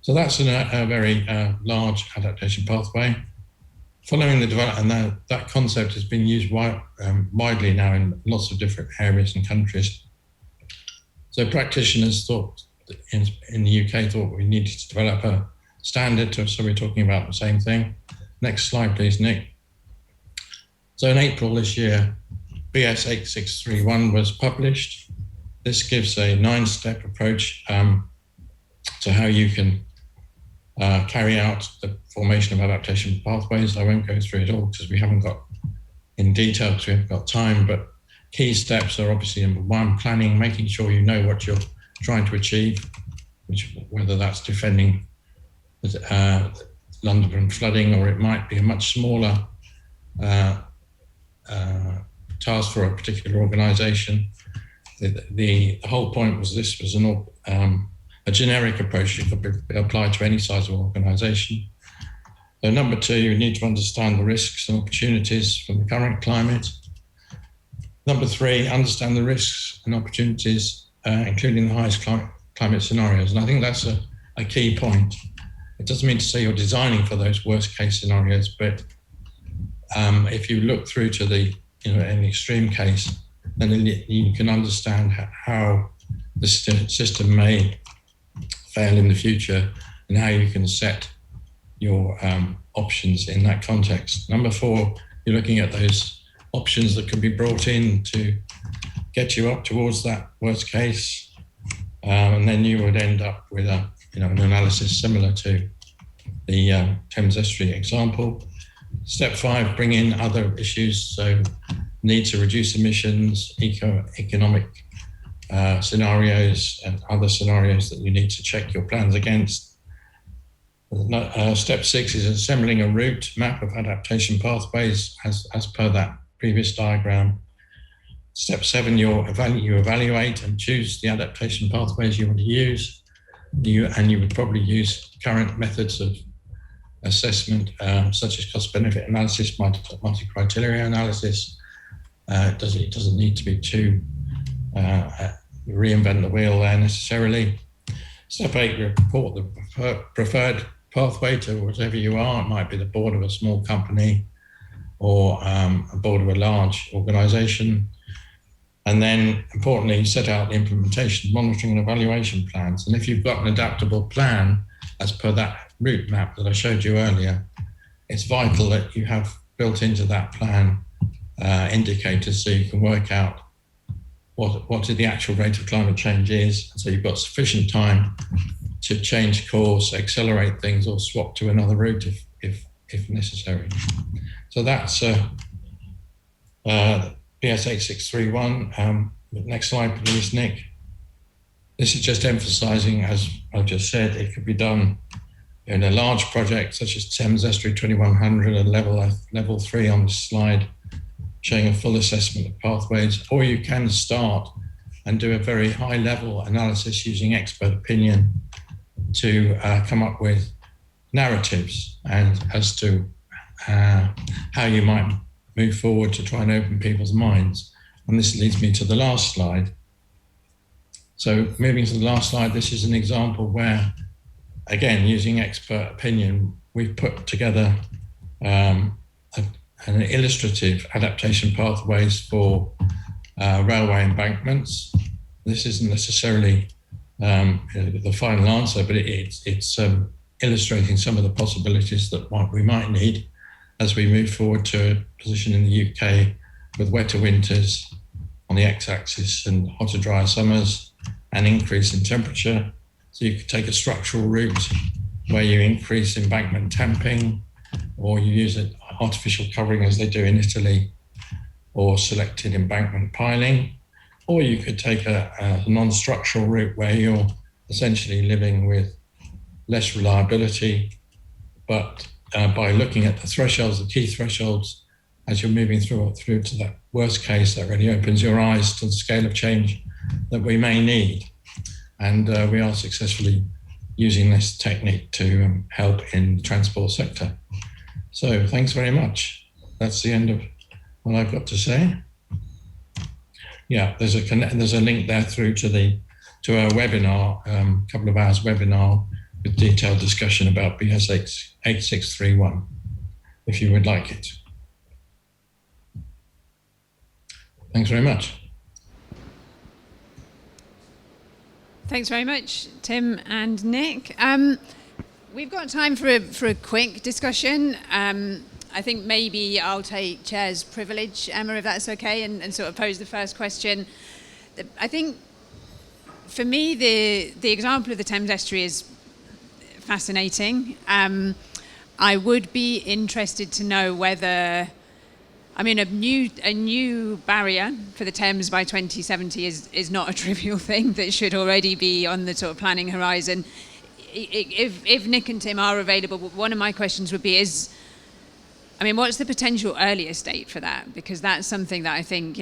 So that's a very large adaptation pathway. Following the development, and that concept has been used widely now in lots of different areas and countries. So practitioners thought, in the UK, thought we needed to develop a standard, so we're talking about the same thing. Next slide, please, Nick. So in April this year, BS 8631 was published. This gives a 9-step approach to how you can carry out the formation of adaptation pathways. I won't go through it all because we haven't got in detail because we haven't got time, but key steps are obviously number one, planning, making sure you know what you're trying to achieve, whether that's defending London from flooding, or it might be a much smaller task for a particular organisation. The whole point was this was a generic approach that could be applied to any size of organisation. So number two, you need to understand the risks and opportunities from the current climate. Number three, understand the risks and opportunities, including the highest climate scenarios. And I think that's a key point. It doesn't mean to say you're designing for those worst case scenarios, but if you look through to an extreme case, then you can understand how the system may fail in the future and how you can set your options in that context. Number four, you're looking at those options that can be brought in to get you up towards that worst case, and then you would end up with an analysis similar to the Thames Estuary example. Step five, bring in other issues, so need to reduce emissions, economic scenarios, and other scenarios that you need to check your plans against. Step six is assembling a route map of adaptation pathways as per that previous diagram. Step seven, you evaluate and choose the adaptation pathways you want to use. You would probably use current methods of assessment, such as cost-benefit analysis, multi-criteria analysis. It doesn't need to be too reinvent the wheel there necessarily. Step eight, report the preferred pathway to whatever you are. It might be the board of a small company or a board of a large organisation. And then, importantly, set out the implementation, monitoring and evaluation plans. And if you've got an adaptable plan, as per that route map that I showed you earlier, it's vital that you have built into that plan indicators so you can work out what the actual rate of climate change is. So you've got sufficient time to change course, accelerate things, or swap to another route if necessary. So that's BS 8631. Next slide, please, Nick. This is just emphasising, as I've just said, it could be done in a large project such as Thames Estuary 2100 and level 3 on this slide, showing a full assessment of pathways, or you can start and do a very high level analysis using expert opinion to come up with narratives and as to how you might move forward to try and open people's minds. And this leads me to the last slide. So moving to the last slide, this is an example where, again, using expert opinion, we've put together an illustrative adaptation pathways for railway embankments. This isn't necessarily the final answer, but it's illustrating some of the possibilities that we might need as we move forward to a position in the UK with wetter winters on the x-axis and hotter, drier summers, an increase in temperature. So you could take a structural route where you increase embankment tamping, or you use an artificial covering as they do in Italy, or selected embankment piling, or you could take a non-structural route where you're essentially living with less reliability, but by looking at the thresholds, the key thresholds, as you're moving through to that worst case, that really opens your eyes to the scale of change that we may need. And we are successfully using this technique to help in the transport sector. So thanks very much. That's the end of what I've got to say. Yeah, there's a link there through to our webinar, a couple of hours webinar with detailed discussion about BS 8631, if you would like it. Thanks very much. Thanks very much, Tim and Nick. We've got time for a quick discussion. I think maybe I'll take chair's privilege, Emma, if that's okay, and sort of pose the first question. I think for me, the example of the Thames Estuary is fascinating. I would be interested to know whether I mean, a new barrier for the Thames by 2070 is not a trivial thing that should already be on the sort of planning horizon. If Nick and Tim are available, one of my questions would be what's the potential earliest date for that? Because that's something that I think,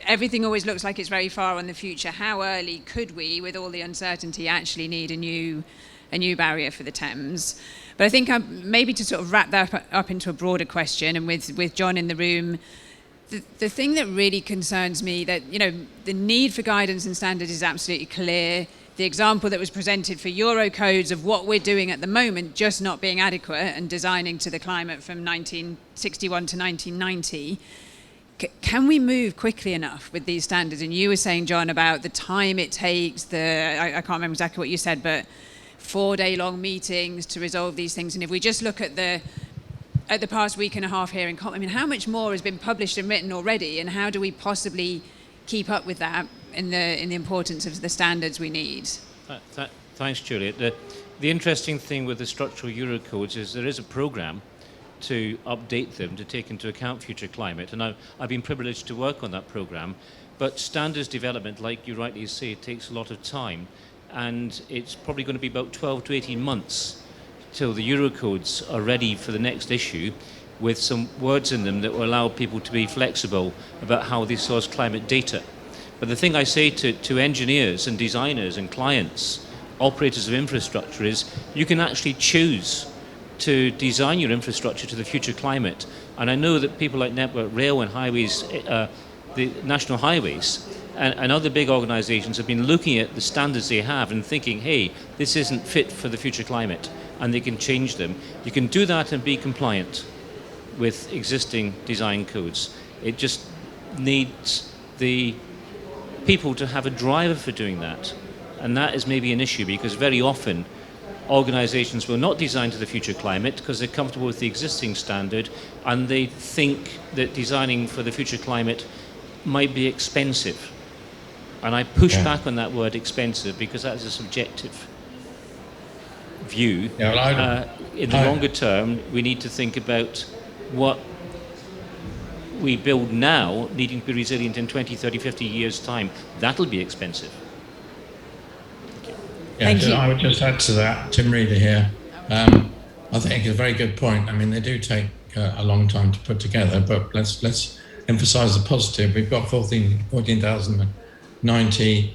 everything always looks like it's very far in the future. How early could we, with all the uncertainty, actually need a new barrier for the Thames? But I think maybe to sort of wrap that up into a broader question, and with John in the room, the thing that really concerns me, that the need for guidance and standards is absolutely clear. The example that was presented for Eurocodes of what we're doing at the moment just not being adequate and designing to the climate from 1961 to 1990. Can we move quickly enough with these standards? And you were saying, John, about the time it takes, I can't remember exactly what you said, but 4-day-long meetings to resolve these things. And if we just look at the past week and a half here in how much more has been published and written already, and how do we possibly keep up with that in the importance of the standards we need? Thanks, Juliet. The interesting thing with the structural Eurocodes is there is a programme to update them to take into account future climate, and I've been privileged to work on that programme. But standards development, like you rightly say, takes a lot of time, and it's probably going to be about 12 to 18 months till the Eurocodes are ready for the next issue, with some words in them that will allow people to be flexible about how they source climate data. But the thing I say to engineers and designers and clients, operators of infrastructure, is you can actually choose to design your infrastructure to the future climate. And I know that people like Network Rail and Highways, the National Highways, and other big organisations have been looking at the standards they have and thinking, hey, this isn't fit for the future climate, and they can change them. You can do that and be compliant with existing design codes. It just needs the people to have a driver for doing that. And that is maybe an issue, because very often organisations will not design to the future climate because they're comfortable with the existing standard, and they think that designing for the future climate might be expensive. And I push back on that word expensive, because that's a subjective view. In the longer term, we need to think about what we build now needing to be resilient in 20, 30, 50 years' time. That'll be expensive. Thank you. I would just add to that, Tim Reader here. I think it's a very good point. I mean, they do take a long time to put together, but let's emphasise the positive. We've got 14,090,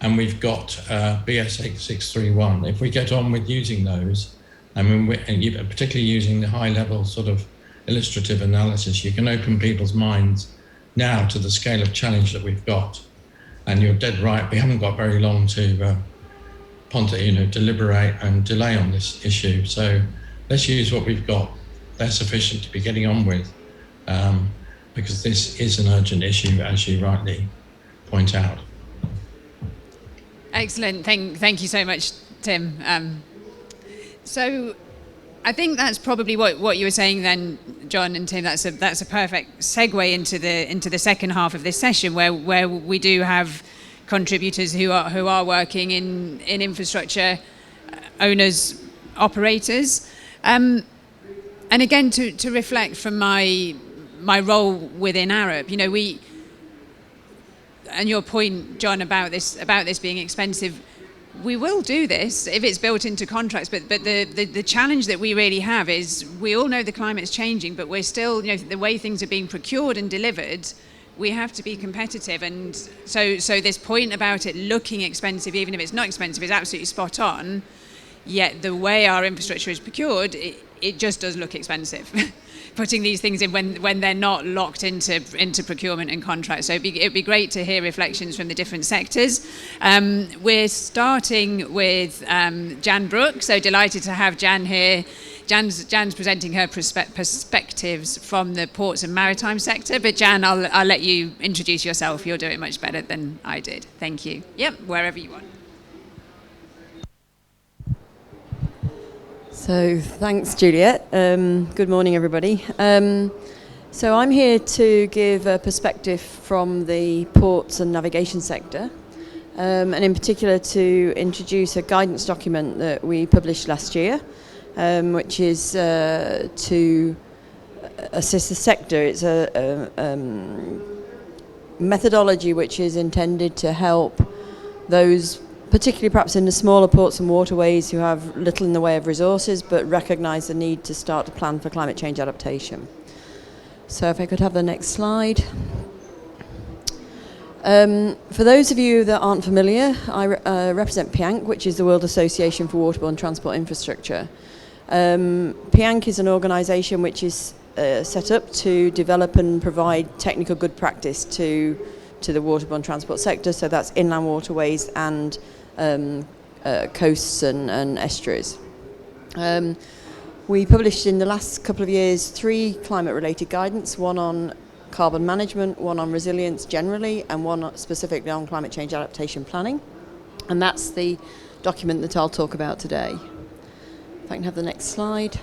and we've got BS 8631. If we get on with using those, particularly using the high-level sort of illustrative analysis, you can open people's minds now to the scale of challenge that we've got. And you're dead right, we haven't got very long to deliberate and delay on this issue. So let's use what we've got. They're sufficient to be getting on with, because this is an urgent issue, as you rightly point out. Excellent. Thank you so much, Tim. So I think that's probably what you were saying then, John and Tim. That's a perfect segue into the second half of this session, where we do have contributors who are working in infrastructure, owners, operators, and again to reflect from my role within Arup. And your point, John, about this being expensive. We will do this if it's built into contracts, but the challenge that we really have is we all know the climate's changing, but we're still, the way things are being procured and delivered, we have to be competitive. And so this point about it looking expensive, even if it's not expensive, is absolutely spot on. Yet the way our infrastructure is procured, it just does look expensive. Putting these things in when they're not locked into procurement and contracts. So it'd be great to hear reflections from the different sectors. We're starting with Jan Brook, so delighted to have Jan here. Jan's presenting her perspectives from the ports and maritime sector, but Jan, I'll let you introduce yourself. You'll do it much better than I did. Thank you. Yep, wherever you want. So thanks, Juliet. Good morning, everybody. So I'm here to give a perspective from the ports and navigation sector, and in particular to introduce a guidance document that we published last year, which is to assist the sector. It's a methodology which is intended to help those, particularly perhaps in the smaller ports and waterways, who have little in the way of resources but recognise the need to start to plan for climate change adaptation. So if I could have the next slide. For those of you that aren't familiar, I represent PIANC, which is the World Association for Waterborne Transport Infrastructure. PIANC is an organisation which is set up to develop and provide technical good practice to the waterborne transport sector, so that's inland waterways and coasts and estuaries. We published in the last couple of years 3 climate-related guidance, one on carbon management, one on resilience generally, and one specifically on climate change adaptation planning. And that's the document that I'll talk about today. If I can have the next slide.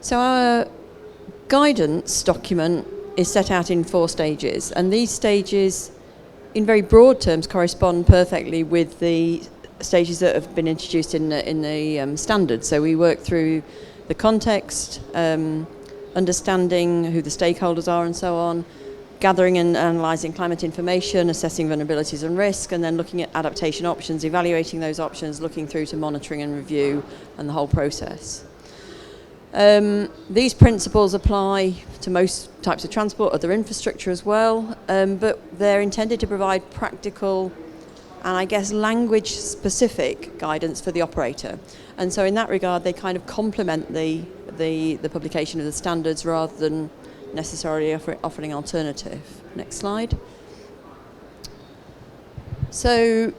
So our guidance document is set out in 4 stages, and these stages, in very broad terms, correspond perfectly with the stages that have been introduced in the standards. So we work through the context, understanding who the stakeholders are and so on, gathering and analysing climate information, assessing vulnerabilities and risk, and then looking at adaptation options, evaluating those options, looking through to monitoring and review, and the whole process. These principles apply to most types of transport, other infrastructure as well, but they're intended to provide practical and I guess language-specific guidance for the operator. And so in that regard, they kind of complement the publication of the standards rather than necessarily offering alternative. Next slide. So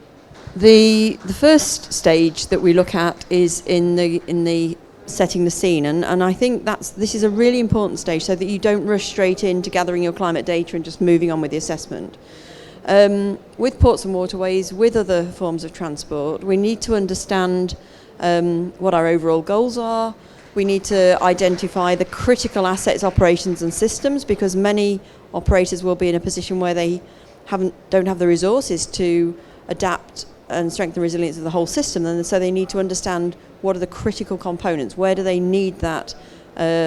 the first stage that we look at is in the setting the scene, and I think this is a really important stage, so that you don't rush straight into gathering your climate data and just moving on with the assessment. With ports and waterways, with other forms of transport, we need to understand what our overall goals are. We need to identify the critical assets, operations and systems, because many operators will be in a position where they don't have the resources to adapt and strengthen the resilience of the whole system, and so they need to understand what are the critical components, where do they need that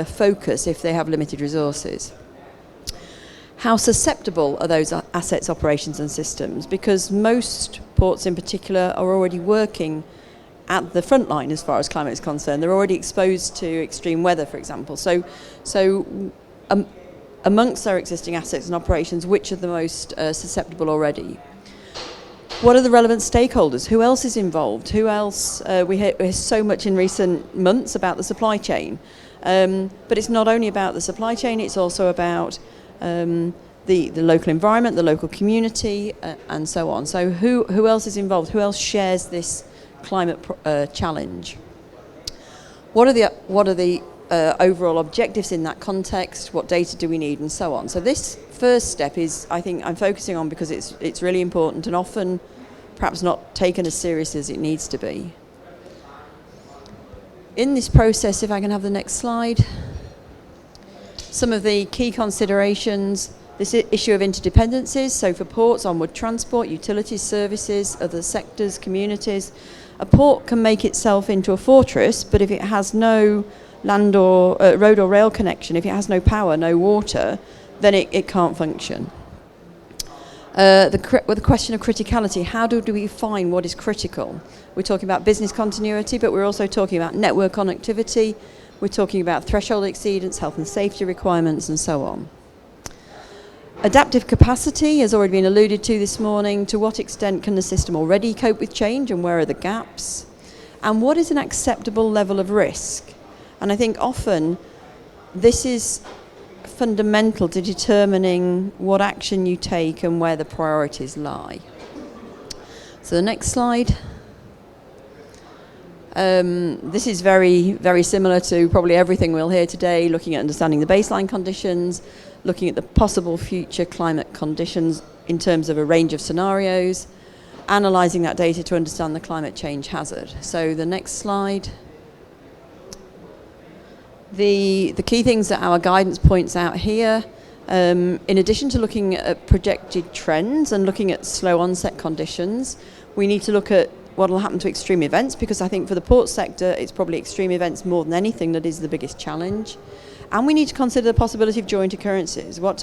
focus if they have limited resources. How susceptible are those assets, operations and systems? Because most ports in particular are already working at the front line as far as climate is concerned. They're already exposed to extreme weather, for example. So amongst our existing assets and operations, which are the most susceptible already? What are the relevant stakeholders? Who else is involved? Who else? We hear so much in recent months about the supply chain. But it's not only about the supply chain, it's also about the local environment, the local community, and so on. So who else is involved? Who else shares this climate challenge? What are the overall objectives in that context? What data do we need, and so on? So this first step is, I think, I'm focusing on because it's really important and often perhaps not taken as seriously as it needs to be. In this process, if I can have the next slide, some of the key considerations, this issue of interdependencies, so for ports, onward transport, utilities, services, other sectors, communities. A port can make itself into a fortress, but if it has no land or road or rail connection, if it has no power, no water, then it can't function. With the question of criticality, how do we define what is critical? We're talking about business continuity, but we're also talking about network connectivity. We're talking about threshold exceedance, health and safety requirements, and so on. Adaptive capacity has already been alluded to this morning. To what extent can the system already cope with change, and where are the gaps? And what is an acceptable level of risk? And I think often this is fundamental to determining what action you take and where the priorities lie. So the next slide. This is very, very similar to probably everything we'll hear today, looking at understanding the baseline conditions, looking at the possible future climate conditions in terms of a range of scenarios, analysing that data to understand the climate change hazard. So the next slide. The key things that our guidance points out here, in addition to looking at projected trends and looking at slow onset conditions, we need to look at what will happen to extreme events, because I think for the port sector, it's probably extreme events more than anything that is the biggest challenge. And we need to consider the possibility of joint occurrences. What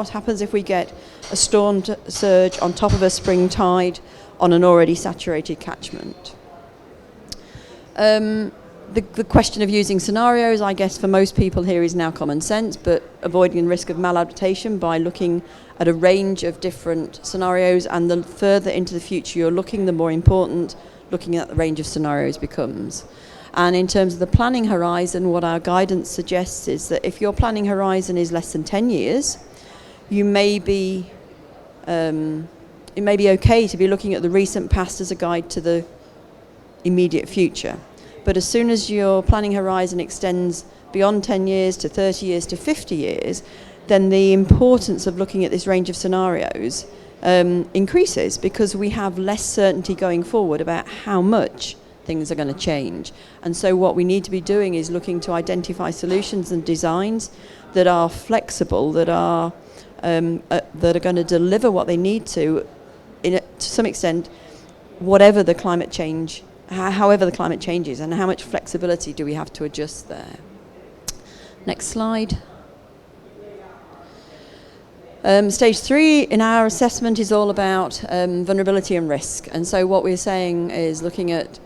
happens if we get a storm surge on top of a spring tide on an already saturated catchment? The question of using scenarios, I guess, for most people here is now common sense, but avoiding the risk of maladaptation by looking at a range of different scenarios, and the further into the future you're looking, the more important looking at the range of scenarios becomes. And in terms of the planning horizon, what our guidance suggests is that if your planning horizon is less than 10 years, you may be, it may be okay to be looking at the recent past as a guide to the immediate future. But as soon as your planning horizon extends beyond 10 years to 30 years to 50 years, then the importance of looking at this range of scenarios increases, because we have less certainty going forward about how much things are going to change. And so what we need to be doing is looking to identify solutions and designs that are flexible, that are going to deliver what they need to some extent, whatever the climate change, however the climate changes, and how much flexibility do we have to adjust there. Next slide. Stage 3 in our assessment is all about vulnerability and risk. And so what we're saying is looking at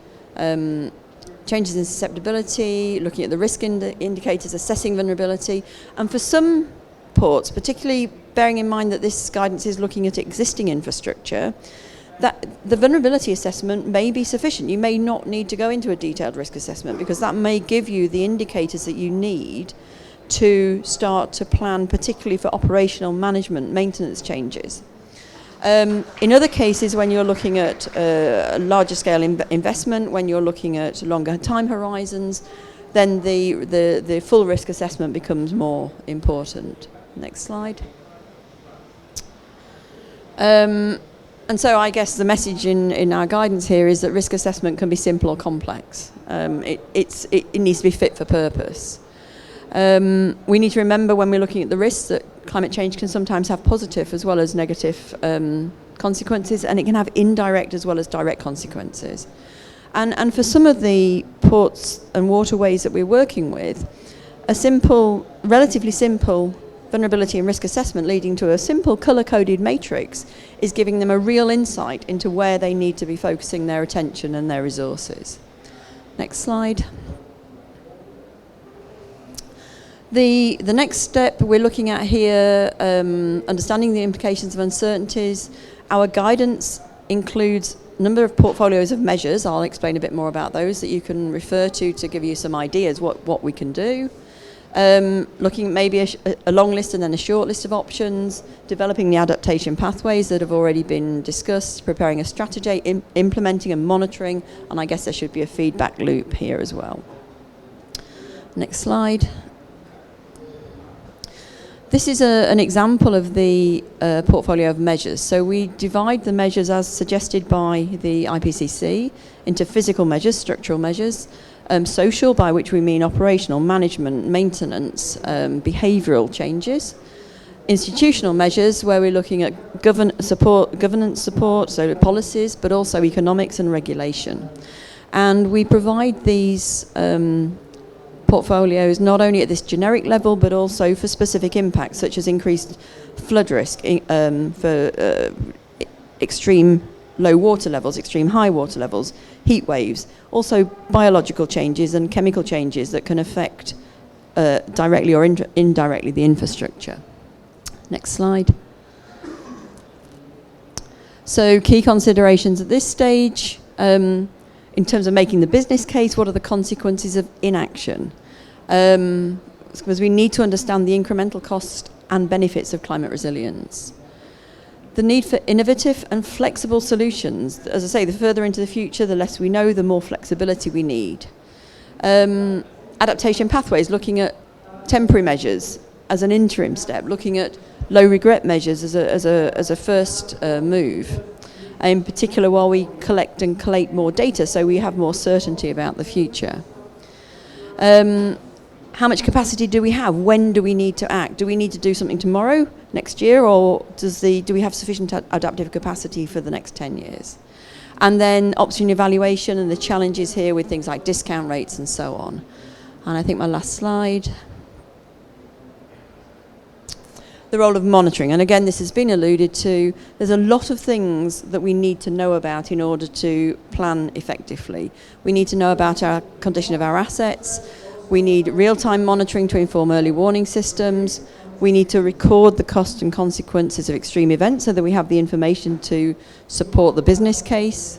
changes in susceptibility, looking at the risk indicators, assessing vulnerability. And for some ports, particularly bearing in mind that this guidance is looking at existing infrastructure, that the vulnerability assessment may be sufficient. You may not need to go into a detailed risk assessment, because that may give you the indicators that you need to start to plan, particularly for operational management maintenance changes. In other cases, when you're looking at larger scale investment, when you're looking at longer time horizons, then the full risk assessment becomes more important. Next slide. And so I guess the message in our guidance here is that risk assessment can be simple or complex. It needs to be fit for purpose. We need to remember when we're looking at the risks that climate change can sometimes have positive as well as negative consequences, and it can have indirect as well as direct consequences. And for some of the ports and waterways that we're working with, a relatively simple vulnerability and risk assessment leading to a simple colour-coded matrix is giving them a real insight into where they need to be focusing their attention and their resources. Next slide. The next step we're looking at here, understanding the implications of uncertainties. Our guidance includes a number of portfolios of measures. I'll explain a bit more about those that you can refer to give you some ideas what we can do. Looking at maybe a long list and then a short list of options, developing the adaptation pathways that have already been discussed, preparing a strategy, implementing and monitoring, and I guess there should be a feedback loop here as well. Next slide. This is an example of the portfolio of measures. So we divide the measures as suggested by the IPCC into physical measures, structural measures, social, by which we mean operational, management, maintenance, behavioural changes, institutional measures, where we're looking at governance support, so policies, but also economics and regulation. And we provide these portfolios not only at this generic level, but also for specific impacts, such as increased flood risk for extreme low water levels, extreme high water levels, heat waves, also biological changes and chemical changes that can affect directly or indirectly the infrastructure. Next slide. So key considerations at this stage. In terms of making the business case, what are the consequences of inaction? Because we need to understand the incremental cost and benefits of climate resilience. The need for innovative and flexible solutions. As I say, the further into the future, the less we know, the more flexibility we need. Adaptation pathways, looking at temporary measures as an interim step, looking at low regret measures as a first move. In particular, while we collect and collate more data, so we have more certainty about the future. How much capacity do we have? When do we need to act? Do we need to do something tomorrow, next year, or do we have sufficient adaptive capacity for the next 10 years? And then option evaluation and the challenges here with things like discount rates and so on. And I think my last slide. The role of monitoring. And again, this has been alluded to. There's a lot of things that we need to know about in order to plan effectively. We need to know about our condition of our assets. We need real-time monitoring to inform early warning systems. We need to record the cost and consequences of extreme events so that we have the information to support the business case.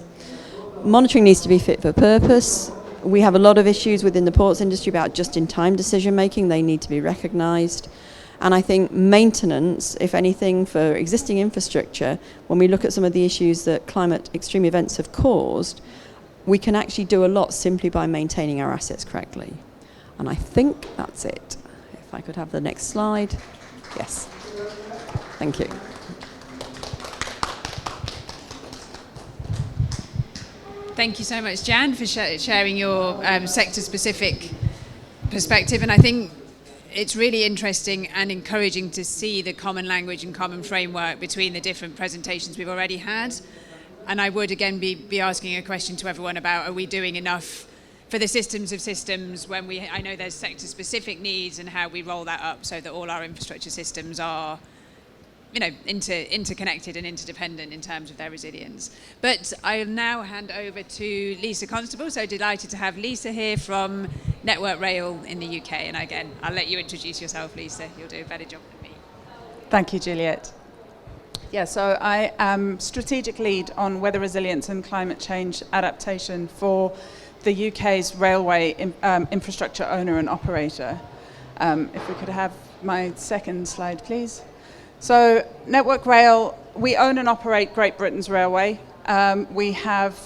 Monitoring needs to be fit for purpose. We have a lot of issues within the ports industry about just-in-time decision-making. They need to be recognised. And I think maintenance, if anything, for existing infrastructure, when we look at some of the issues that climate extreme events have caused, we can actually do a lot simply by maintaining our assets correctly. And I think that's it. If I could have the next slide. Yes. Thank you. Thank you so much, Jan, for sharing your sector-specific perspective. And I think it's really interesting and encouraging to see the common language and common framework between the different presentations we've already had. And I would again be asking a question to everyone about, are we doing enough for the systems of systems when I know there's sector-specific needs, and how we roll that up so that all our infrastructure systems are, interconnected and interdependent in terms of their resilience. But I'll now hand over to Lisa Constable. So delighted to have Lisa here from Network Rail in the UK. And again, I'll let you introduce yourself, Lisa. You'll do a better job than me. Thank you, Juliet. Yeah, so I am strategic lead on weather resilience and climate change adaptation for the UK's railway infrastructure owner and operator. If we could have my second slide, please. So Network Rail, we own and operate Great Britain's railway. We have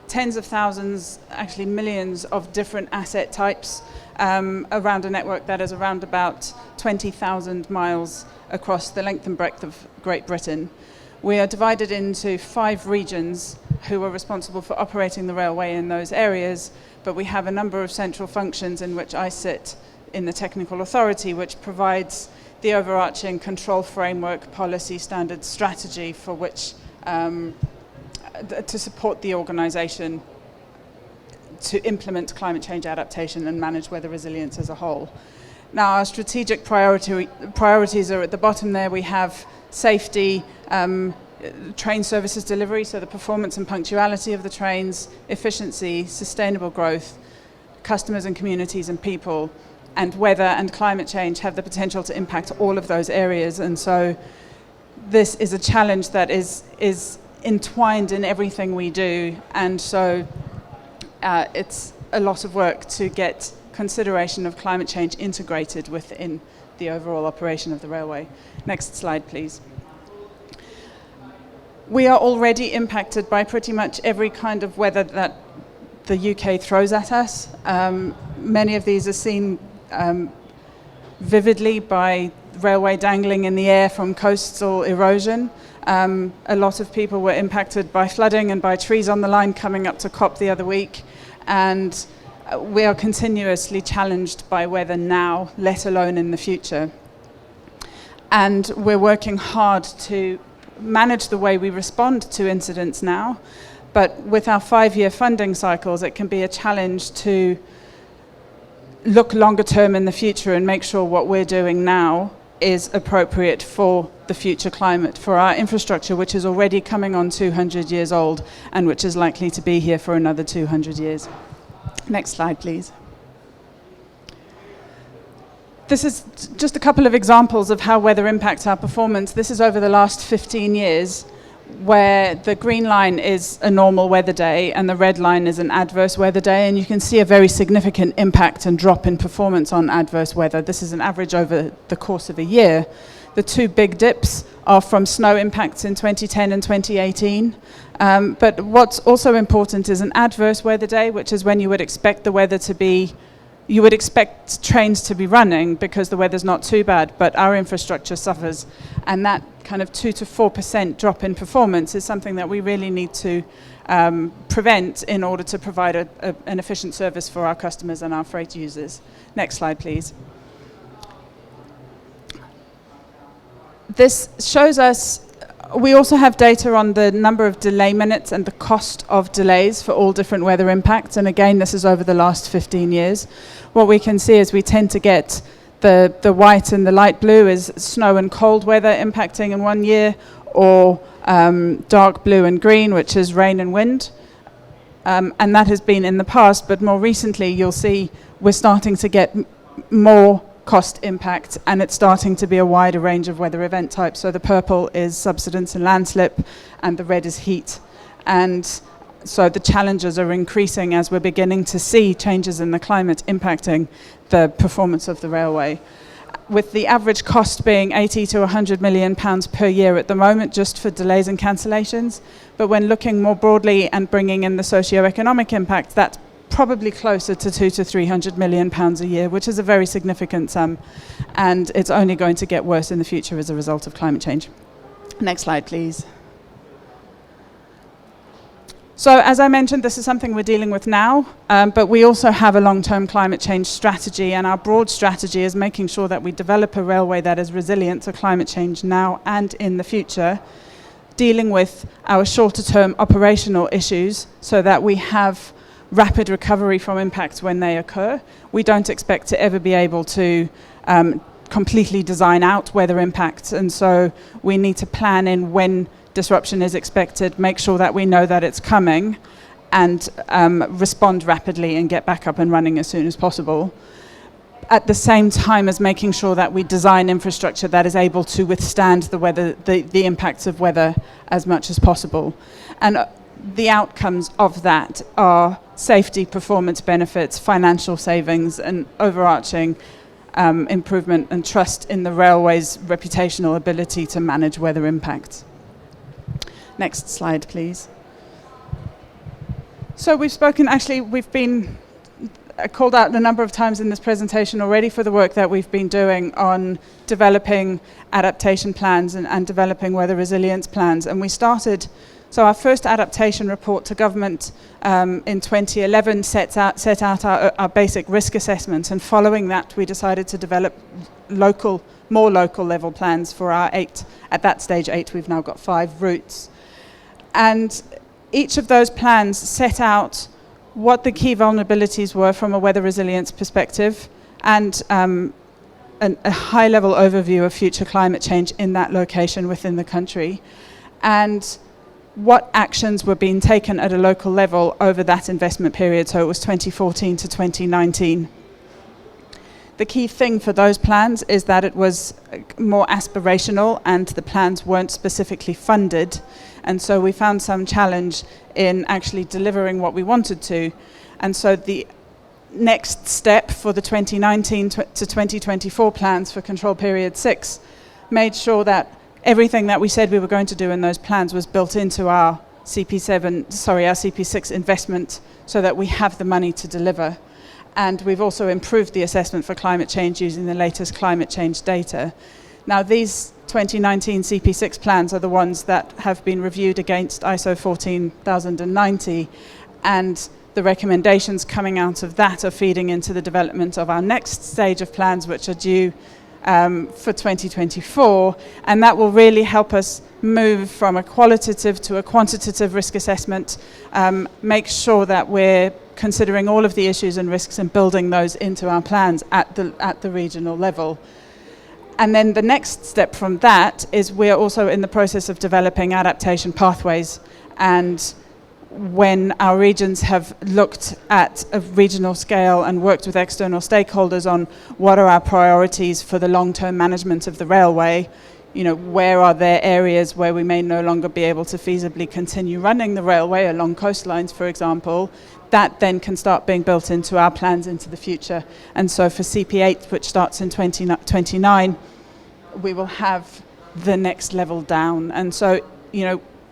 tens of thousands, actually millions of different asset types around a network that is around about 20,000 miles across the length and breadth of Great Britain. We are divided into 5 regions who are responsible for operating the railway in those areas, but we have a number of central functions in which I sit in the technical authority, which provides the overarching control framework, policy, standard, strategy for which to support the organisation to implement climate change adaptation and manage weather resilience as a whole. Now, our strategic priorities are at the bottom there. We have safety, train services delivery, so the performance and punctuality of the trains, efficiency, sustainable growth, customers and communities and people, and weather and climate change have the potential to impact all of those areas. And so this is a challenge that is entwined in everything we do. And so it's a lot of work to get consideration of climate change integrated within the overall operation of the railway. Next slide, please. We are already impacted by pretty much every kind of weather that the UK throws at us. Many of these are seen vividly by railway dangling in the air from coastal erosion. A lot of people were impacted by flooding and by trees on the line coming up to COP the other week. And we are continuously challenged by weather now, let alone in the future. And we're working hard to manage the way we respond to incidents now. But with our 5-year funding cycles, it can be a challenge to look longer term in the future and make sure what we're doing now is appropriate for the future climate, for our infrastructure, which is already coming on 200 years old and which is likely to be here for another 200 years. Next slide, please. This is just a couple of examples of how weather impacts our performance. This is over the last 15 years, where the green line is a normal weather day and the red line is an adverse weather day, and you can see a very significant impact and drop in performance on adverse weather. This is an average over the course of a year. The 2 big dips are from snow impacts in 2010 and 2018. But what's also important is an adverse weather day, which is when you would expect the weather to be, you would expect trains to be running because the weather's not too bad, but our infrastructure suffers. And that kind of 2 to 4% drop in performance is something that we really need to prevent in order to provide an efficient service for our customers and our freight users. Next slide, please. This shows us We also have data on the number of delay minutes and the cost of delays for all different weather impacts. And again, this is over the last 15 years. What we can see is we tend to get the white and the light blue is snow and cold weather impacting in one year, or dark blue and green, which is rain and wind. And that has been in the past, but more recently you'll see we're starting to get more cost impact, and it's starting to be a wider range of weather event types. So the purple is subsidence and landslip, and the red is heat. And so the challenges are increasing as we're beginning to see changes in the climate impacting the performance of the railway, with the average cost being 80 to 100 million pounds per year at the moment, just for delays and cancellations. But when looking more broadly and bringing in the socio-economic impact, that's probably closer to 200 to 300 million pounds a year, which is a very significant sum, and it's only going to get worse in the future as a result of climate change. Next slide, please. So as I mentioned, this is something we're dealing with now, but we also have a long-term climate change strategy, and our broad strategy is making sure that we develop a railway that is resilient to climate change now and in the future, dealing with our shorter-term operational issues so that we have rapid recovery from impacts when they occur. We don't expect to ever be able to completely design out weather impacts, and so we need to plan in when disruption is expected, make sure that we know that it's coming, and respond rapidly and get back up and running as soon as possible. At the same time as making sure that we design infrastructure that is able to withstand the weather, the impacts of weather as much as possible. And the outcomes of that are safety, performance benefits, financial savings, and overarching improvement and trust in the railway's reputational ability to manage weather impacts. Next slide, please. So we've been called out a number of times in this presentation already for the work that we've been doing on developing adaptation plans and developing weather resilience plans. And we started, so our first adaptation report to government in 2011 set out our basic risk assessment, and following that we decided to develop more local level plans for our 8, at that stage 8, we've now got 5 routes. And each of those plans set out what the key vulnerabilities were from a weather resilience perspective, and a high-level overview of future climate change in that location within the country, and what actions were being taken at a local level over that investment period, so it was 2014 to 2019. The key thing for those plans is that it was more aspirational, and the plans weren't specifically funded, and so we found some challenge in actually delivering what we wanted to. And so the next step for the 2019 to 2024 plans for control period 6 made sure that everything that we said we were going to do in those plans was built into our CP6 investment, so that we have the money to deliver. And we've also improved the assessment for climate change using the latest climate change data. Now, these 2019 CP6 plans are the ones that have been reviewed against ISO 14090, and the recommendations coming out of that are feeding into the development of our next stage of plans, which are due for 2024, and that will really help us move from a qualitative to a quantitative risk assessment, make sure that we're considering all of the issues and risks and building those into our plans at the regional level. And then the next step from that is we're also in the process of developing adaptation pathways, and when our regions have looked at a regional scale and worked with external stakeholders on what are our priorities for the long-term management of the railway, where are there areas where we may no longer be able to feasibly continue running the railway along coastlines, for example, that then can start being built into our plans into the future. And so for CP8, which starts in 2029, we will have the next level down. And so,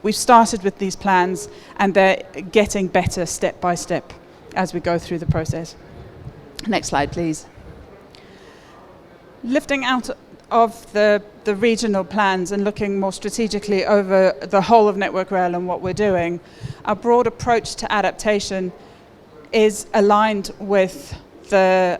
we've started with these plans, and they're getting better step by step as we go through the process. Next slide, please. Lifting out of the regional plans and looking more strategically over the whole of Network Rail and what we're doing, our broad approach to adaptation is aligned with the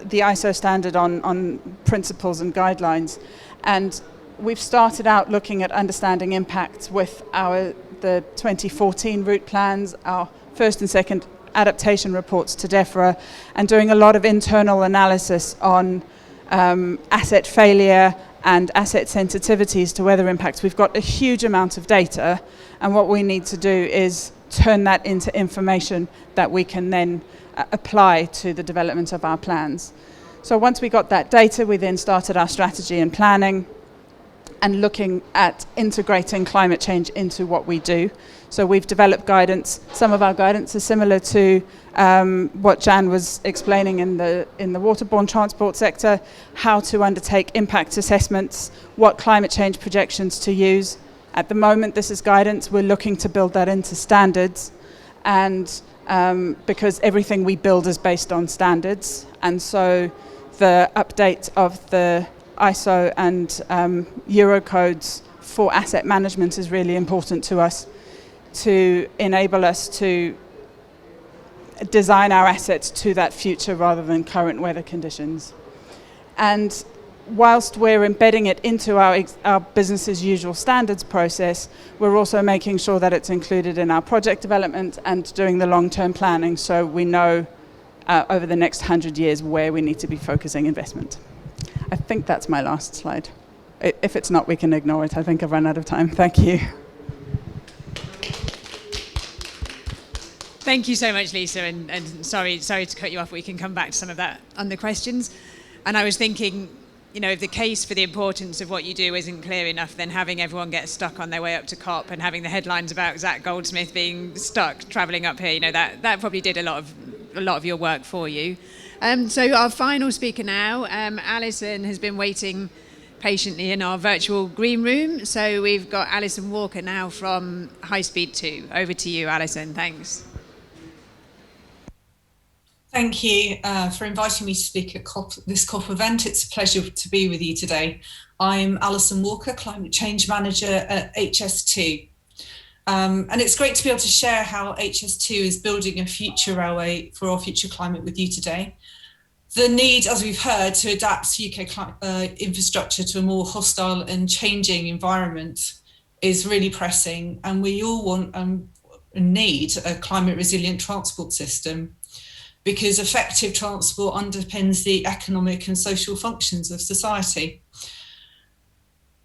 ISO standard on principles and guidelines. And we've started out looking at understanding impacts with the 2014 route plans, our first and second adaptation reports to DEFRA, and doing a lot of internal analysis on asset failure and asset sensitivities to weather impacts. We've got a huge amount of data, and what we need to do is turn that into information that we can then apply to the development of our plans. So once we got that data, we then started our strategy and planning and looking at integrating climate change into what we do. So we've developed guidance. Some of our guidance is similar to what Jan was explaining in the waterborne transport sector, how to undertake impact assessments, what climate change projections to use. At the moment, this is guidance. We're looking to build that into standards, and because everything we build is based on standards, and so the update of the ISO and Euro codes for asset management is really important to us, to enable us to design our assets to that future rather than current weather conditions. And whilst we're embedding it into our business as usual standards process, we're also making sure that it's included in our project development and doing the long-term planning, so we know over the next 100 years where we need to be focusing investment. I think that's my last slide. If it's not, we can ignore it. I think I've run out of time. Thank you. Thank you so much, Lisa, and sorry to cut you off. We can come back to some of that on the questions. And I was thinking, you know, if the case for the importance of what you do isn't clear enough, then having everyone get stuck on their way up to COP and having the headlines about Zach Goldsmith being stuck travelling up here, you know, that probably did a lot of your work for you. So our final speaker now, Alison, has been waiting patiently in our virtual green room. So we've got Alison Walker now from High Speed 2. Over to you, Alison. Thanks. Thank you for inviting me to speak at this COP event. It's a pleasure to be with you today. I'm Alison Walker, Climate Change Manager at HS2. And it's great to be able to share how HS2 is building a future railway for our future climate with you today. The need, as we've heard, to adapt UK infrastructure to a more hostile and changing environment is really pressing, and we all want and need a climate resilient transport system, because effective transport underpins the economic and social functions of society.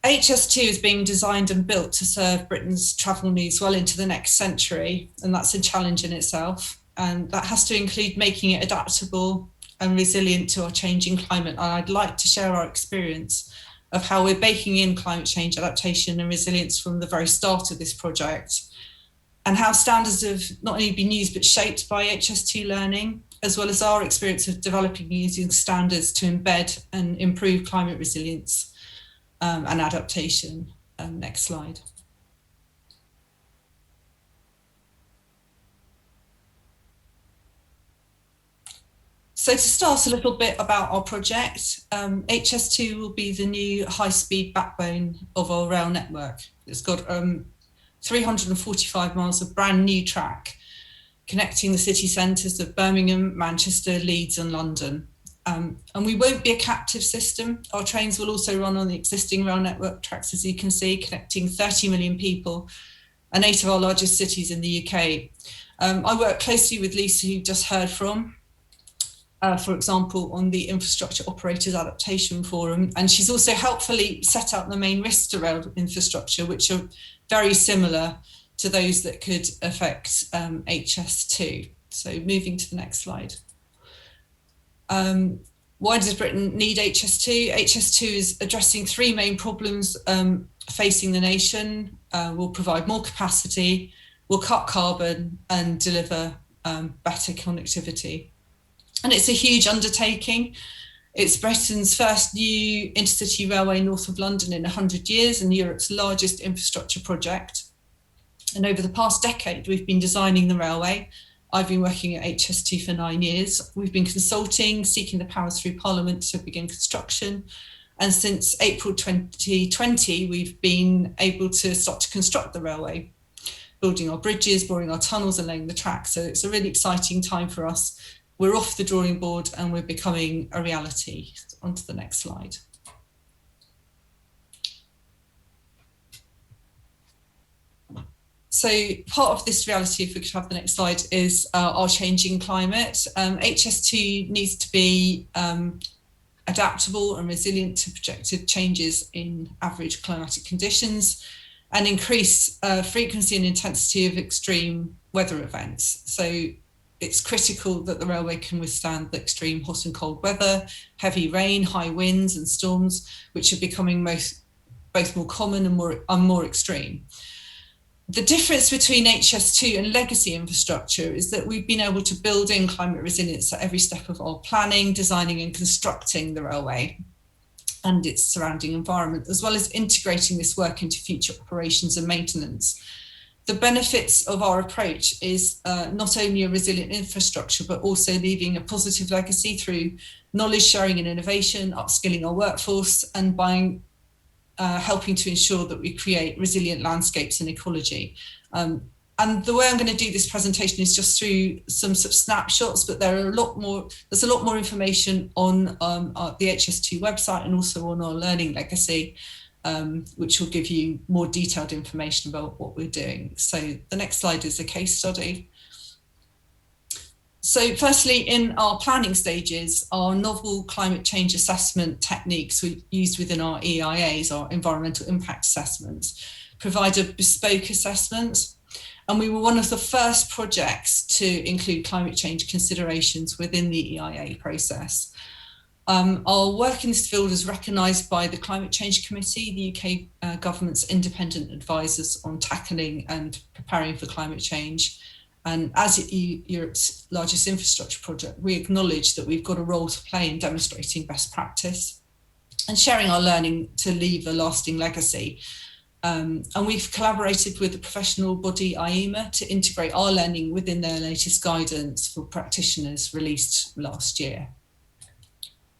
HS2 is being designed and built to serve Britain's travel needs well into the next century, and that's a challenge in itself. And that has to include making it adaptable and resilient to our changing climate. And I'd like to share our experience of how we're baking in climate change adaptation and resilience from the very start of this project, and how standards have not only been used but shaped by HS2 learning, as well as our experience of developing using standards to embed and improve climate resilience and adaptation. Next slide. So to start a little bit about our project, HS2 will be the new high-speed backbone of our rail network. It's got 345 miles of brand new track connecting the city centres of Birmingham, Manchester, Leeds and London. And we won't be a captive system. Our trains will also run on the existing rail network tracks, as you can see, connecting 30 million people and 8 of our largest cities in the UK. I work closely with Lisa, who you just heard from, for example, on the Infrastructure Operators Adaptation Forum. And she's also helpfully set out the main risks to rail infrastructure, which are very similar to those that could affect HS2. So moving to the next slide. Why does Britain need HS2? HS2 is addressing 3 main problems facing the nation. Will provide more capacity, will cut carbon and deliver better connectivity. And it's a huge undertaking. It's Britain's first new intercity railway north of London in 100 years and Europe's largest infrastructure project. And over the past decade, we've been designing the railway. I've been working at HS2 for 9 years. We've been consulting, seeking the powers through Parliament to begin construction. And since April 2020, we've been able to start to construct the railway, building our bridges, boring our tunnels and laying the track. So it's a really exciting time for us. We're off the drawing board and we're becoming a reality. On to the next slide. So part of this reality, if we could have the next slide, is our changing climate. HS2 needs to be adaptable and resilient to projected changes in average climatic conditions and increase frequency and intensity of extreme weather events. So it's critical that the railway can withstand the extreme hot and cold weather, heavy rain, high winds and storms, which are becoming both more common and more extreme. The difference between HS2 and legacy infrastructure is that we've been able to build in climate resilience at every step of our planning, designing and constructing the railway and its surrounding environment, as well as integrating this work into future operations and maintenance. The benefits of our approach is not only a resilient infrastructure, but also leaving a positive legacy through knowledge sharing and innovation, upskilling our workforce, and by helping to ensure that we create resilient landscapes and ecology. And the way I'm going to do this presentation is just through some sort of snapshots, but there's a lot more information on the HS2 website and also on our learning legacy, which will give you more detailed information about what we're doing. So the next slide is a case study. So firstly, in our planning stages, our novel climate change assessment techniques we used within our EIAs, our environmental impact assessments, provide a bespoke assessment. And we were one of the first projects to include climate change considerations within the EIA process. Our work in this field is recognised by the Climate Change Committee, the UK government's independent advisors on tackling and preparing for climate change. And as Europe's largest infrastructure project, we acknowledge that we've got a role to play in demonstrating best practice and sharing our learning to leave a lasting legacy. And we've collaborated with the professional body IEMA to integrate our learning within their latest guidance for practitioners released last year.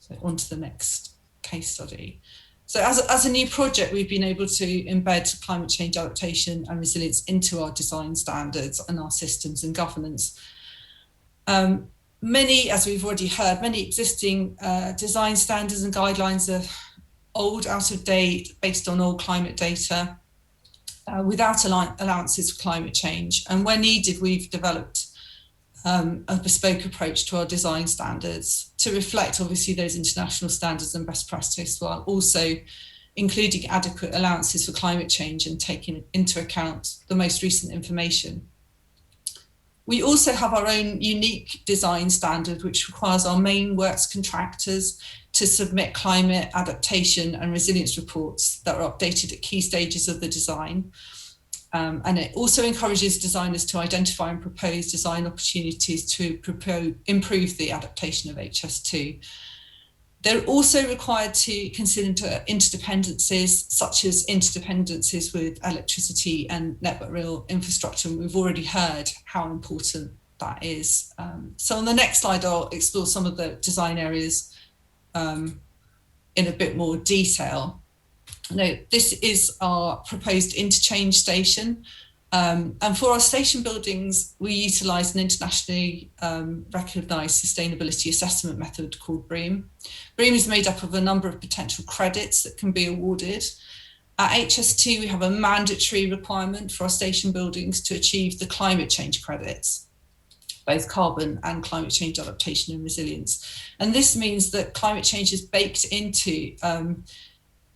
So on to the next case study. So as a new project, we've been able to embed climate change adaptation and resilience into our design standards and our systems and governance. Many, as we've already heard, many existing design standards and guidelines are old, out of date, based on old climate data, without allowances for climate change. And where needed, we've developed a bespoke approach to our design standards to reflect obviously those international standards and best practice, while also including adequate allowances for climate change and taking into account the most recent information. We also have our own unique design standard, which requires our main works contractors to submit climate adaptation and resilience reports that are updated at key stages of the design. And it also encourages designers to identify and propose design opportunities to improve the adaptation of HS2. They're also required to consider interdependencies, such as interdependencies with electricity and network rail infrastructure. And we've already heard how important that is. So on the next slide, I'll explore some of the design areas in a bit more detail. Now, this is our proposed interchange station. And for our station buildings, we utilise an internationally recognised sustainability assessment method called BREEAM. BREEAM is made up of a number of potential credits that can be awarded. At HS2, we have a mandatory requirement for our station buildings to achieve the climate change credits, both carbon and climate change adaptation and resilience. And this means that climate change is baked into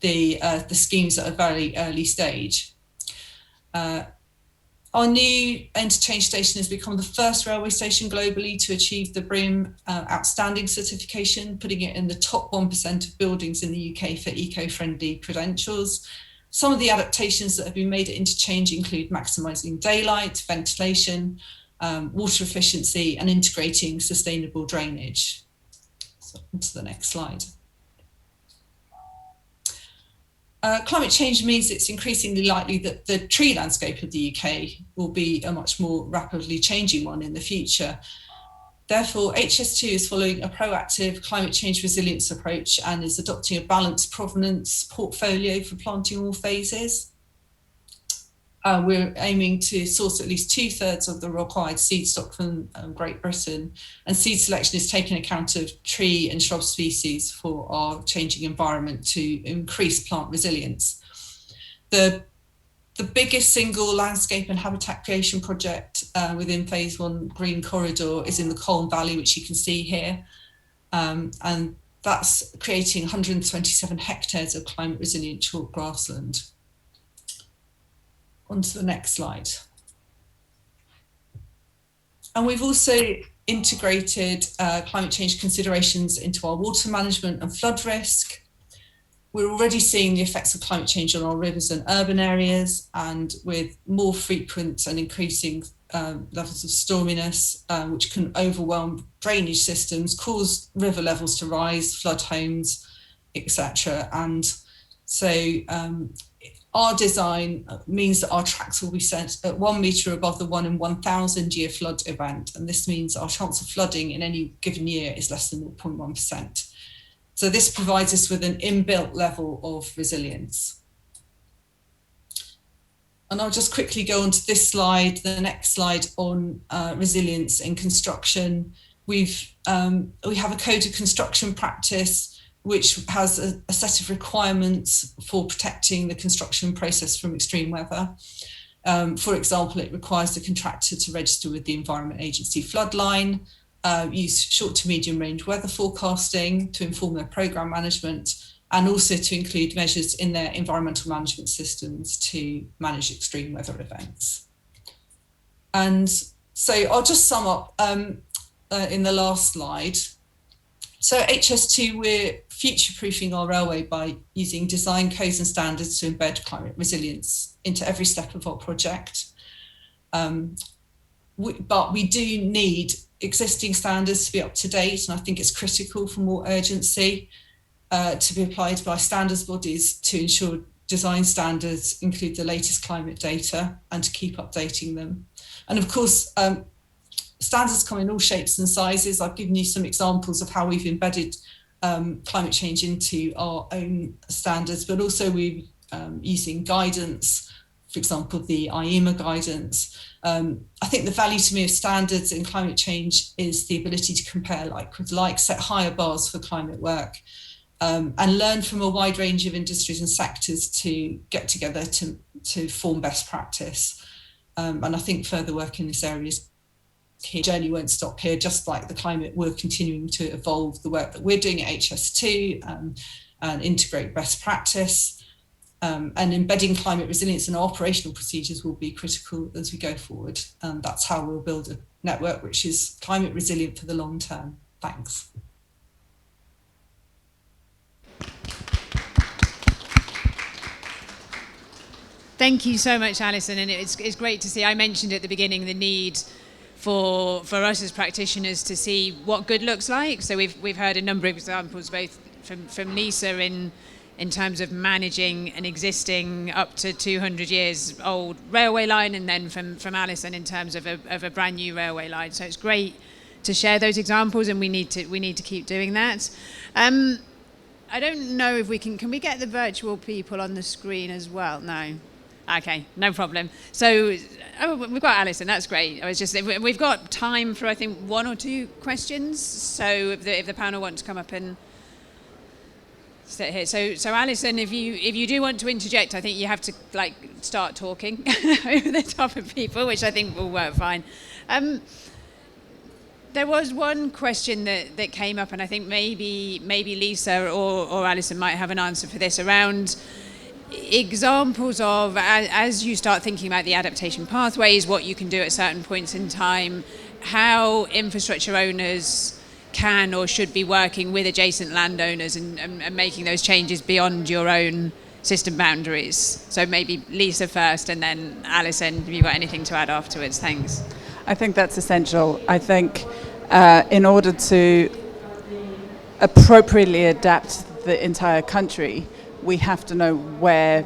the schemes at a very early stage. Our new interchange station has become the first railway station globally to achieve the BREEAM Outstanding certification, putting it in the top 1% of buildings in the UK for eco-friendly credentials. Some of the adaptations that have been made at interchange include maximising daylight, ventilation, water efficiency, and integrating sustainable drainage. So on to the next slide. Climate change means it's increasingly likely that the tree landscape of the UK will be a much more rapidly changing one in the future. Therefore, HS2 is following a proactive climate change resilience approach and is adopting a balanced provenance portfolio for planting all phases. We're aiming to source at least 2/3 of the required seed stock from Great Britain, and seed selection is taking account of tree and shrub species for our changing environment to increase plant resilience. The the biggest single landscape and habitat creation project within Phase 1 Green Corridor is in the Colne Valley, which you can see here. And that's creating 127 hectares of climate resilient chalk grassland. On to the next slide. And we've also integrated climate change considerations into our water management and flood risk. We're already seeing the effects of climate change on our rivers and urban areas, and with more frequent and increasing levels of storminess, which can overwhelm drainage systems, cause river levels to rise, flood homes, etc. And so our design means that our tracks will be set at 1 metre above the 1 in 1,000 year flood event. And this means our chance of flooding in any given year is less than 0.1%. So this provides us with an inbuilt level of resilience. And I'll just quickly go on to this slide, the next slide, on resilience in construction. We have a code of construction practice which has a set of requirements for protecting the construction process from extreme weather. For example, it requires the contractor to register with the Environment Agency floodline, use short to medium range weather forecasting to inform their programme management, and also to include measures in their environmental management systems to manage extreme weather events. And so I'll just sum up in the last slide. So HS2, we're future-proofing our railway by using design codes and standards to embed climate resilience into every step of our project. But we do need existing standards to be up to date, and I think it's critical for more urgency to be applied by standards bodies to ensure design standards include the latest climate data and to keep updating them. And of course, standards come in all shapes and sizes. I've given you some examples of how we've embedded climate change into our own standards, but also we're using guidance, for example, the IEMA guidance. I think the value to me of standards in climate change is the ability to compare like with like, set higher bars for climate work, and learn from a wide range of industries and sectors to get together to form best practice. And I think further work in this area is key. Journey won't stop here. Just like the climate, we're continuing to evolve the work that we're doing at HS2 and integrate best practice. And embedding climate resilience in our operational procedures will be critical as we go forward. And that's how we'll build a network which is climate resilient for the long term. Thanks. Thank you so much, Alison, and it's great to see. I mentioned at the beginning the need for us as practitioners to see what good looks like. So we've heard a number of examples, both from Lisa in terms of managing an existing up to 200 years old railway line, and then from Alison in terms of a brand new railway line. So it's great to share those examples, and we need to keep doing that. I don't know if we can we get the virtual people on the screen as well? No. Okay, no problem. So we've got Alison, that's great. We've got time for, I think, 1 or 2 questions. So if the panel want to come up and sit here. So Alison, if you do want to interject, I think you have to start talking over the top of people, which I think will work fine. There was one question that came up, and I think maybe Lisa or Alison might have an answer for this, around examples of, as you start thinking about the adaptation pathways, what you can do at certain points in time, how infrastructure owners can or should be working with adjacent landowners and making those changes beyond your own system boundaries. So maybe Lisa first, and then Alison, have you got anything to add afterwards? Thanks. I think that's essential. I think in order to appropriately adapt the entire country, we have to know where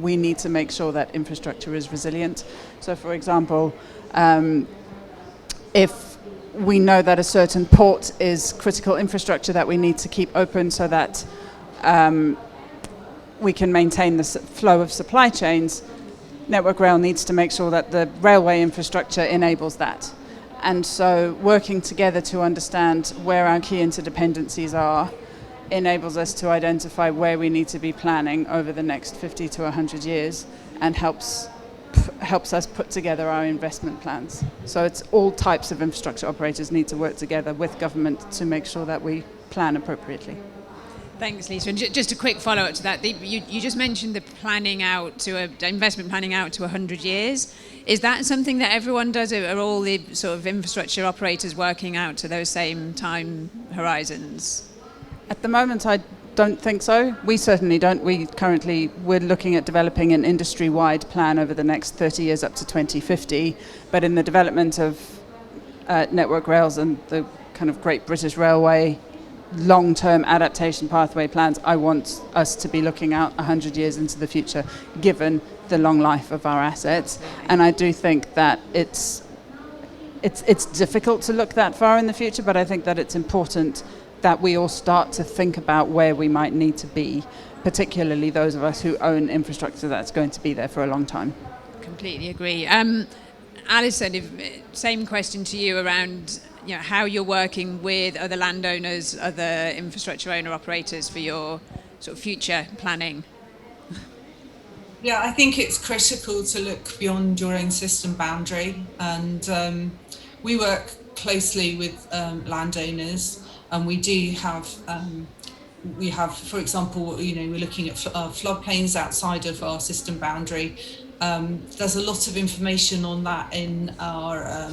we need to make sure that infrastructure is resilient. So, for example, if we know that a certain port is critical infrastructure that we need to keep open so that we can maintain the flow of supply chains, Network Rail needs to make sure that the railway infrastructure enables that. And so working together to understand where our key interdependencies are enables us to identify where we need to be planning over the next 50 to 100 years and helps us put together our investment plans. So it's all types of infrastructure operators need to work together with government to make sure that we plan appropriately. Thanks, Lisa. And just a quick follow-up to that. You just mentioned the investment planning out to 100 years. Is that something that everyone does? Are all the sort of infrastructure operators working out to those same time horizons? At the moment, I don't think so. We certainly don't. We're looking at developing an industry-wide plan over the next 30 years up to 2050. But in the development of Network Rails and the kind of Great British Railway long-term adaptation pathway plans, I want us to be looking out 100 years into the future, given the long life of our assets. And I do think that it's difficult to look that far in the future, but I think that it's important that we all start to think about where we might need to be, particularly those of us who own infrastructure that's going to be there for a long time. Completely agree. Alison, same question to you around how you're working with other landowners, other infrastructure owner operators for your sort of future planning. Yeah, I think it's critical to look beyond your own system boundary, and we work closely with landowners, and we do have, for example, we're looking at floodplains outside of our system boundary. There's a lot of information on that in our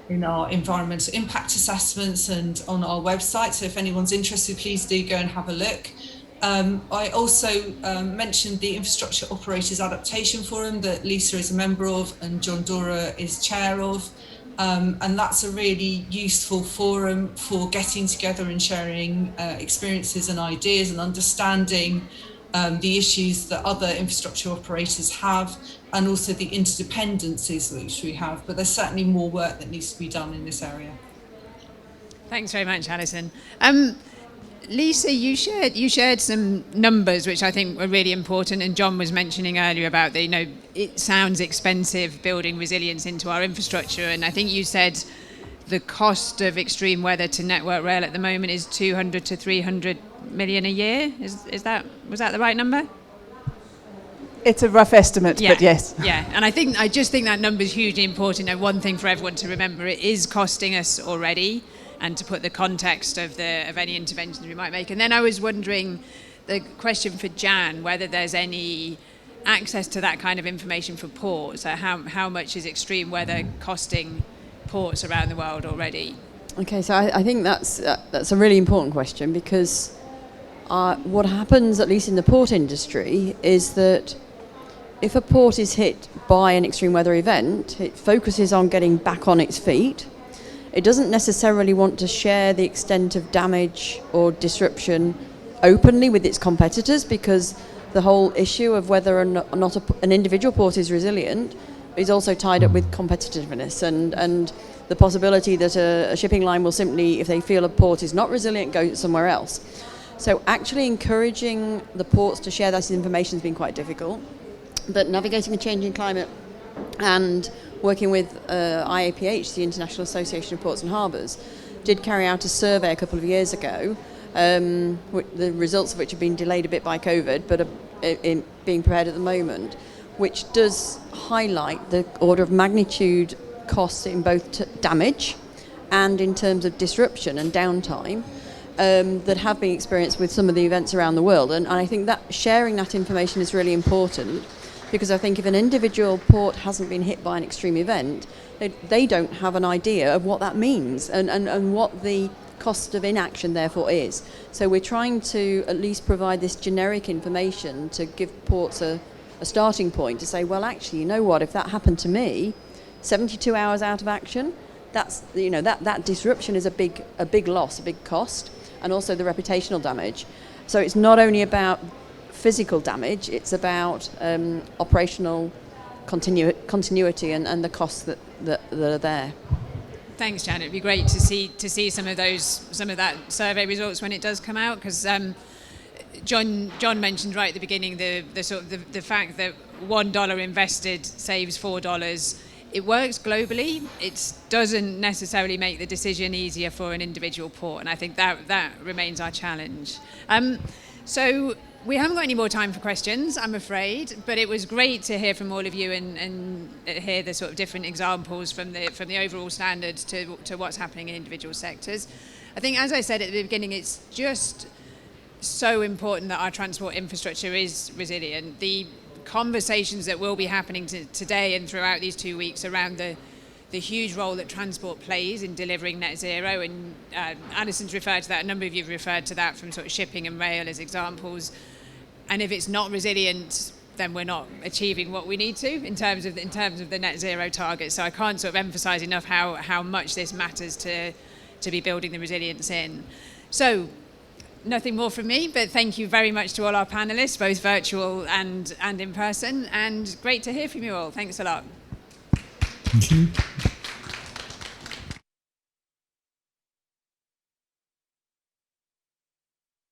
environmental impact assessments and on our website. So if anyone's interested, please do go and have a look. I also mentioned the Infrastructure Operators Adaptation Forum that Lisa is a member of and John Dora is chair of. And that's a really useful forum for getting together and sharing experiences and ideas and understanding the issues that other infrastructure operators have, and also the interdependencies which we have. But there's certainly more work that needs to be done in this area. Thanks very much, Alison. Lisa, you shared some numbers which I think were really important, and John was mentioning earlier about it sounds expensive building resilience into our infrastructure, and I think you said the cost of extreme weather to Network Rail at the moment is 200 to 300 million a year. Was that the right number? It's a rough estimate, but yes. Yeah, and I just think that number is hugely important. And one thing for everyone to remember, it is costing us already, and to put the context of any interventions we might make. And then I was wondering, the question for Jan, whether there's any access to that kind of information for ports. So how much is extreme weather costing ports around the world already? Okay, so I think that's a really important question, because what happens, at least in the port industry, is that if a port is hit by an extreme weather event, it focuses on getting back on its feet. It doesn't necessarily want to share the extent of damage or disruption openly with its competitors, because the whole issue of whether or not an individual port is resilient is also tied up with competitiveness and the possibility that a shipping line will simply, if they feel a port is not resilient, go somewhere else. So actually encouraging the ports to share that information has been quite difficult. But navigating a changing climate and working with IAPH, the International Association of Ports and Harbours, did carry out a survey a couple of years ago, the results of which have been delayed a bit by COVID, but are being prepared at the moment, which does highlight the order of magnitude costs in both damage and in terms of disruption and downtime that have been experienced with some of the events around the world. And I think that sharing that information is really important, because I think if an individual port hasn't been hit by an extreme event, they don't have an idea of what that means and what the cost of inaction therefore is. So we're trying to at least provide this generic information to give ports a starting point to say, well, actually, you know what, if that happened to me, 72 hours out of action, that's that disruption is a big loss, a big cost, and also the reputational damage. So it's not only about physical damage, it's about operational continuity and the costs that are there. Thanks, Jan. It'd be great to see some of that survey results when it does come out, because John mentioned right at the beginning the fact that $1 invested saves $4 It works globally. It doesn't necessarily make the decision easier for an individual port, and I think that remains our challenge. So we haven't got any more time for questions, I'm afraid, but it was great to hear from all of you and hear the sort of different examples from the overall standards to what's happening in individual sectors. I think, as I said at the beginning, it's just so important that our transport infrastructure is resilient. The conversations that will be happening today and throughout these 2 weeks around the huge role that transport plays in delivering net zero, and Alison's referred to that, a number of you have referred to that from sort of shipping and rail as examples. And if it's not resilient, then we're not achieving what we need to in terms of the net zero target. So I can't sort of emphasize enough how much this matters to be building the resilience in. So nothing more from me, but thank you very much to all our panelists, both virtual and in person, and great to hear from you all. Thanks a lot. Thank you.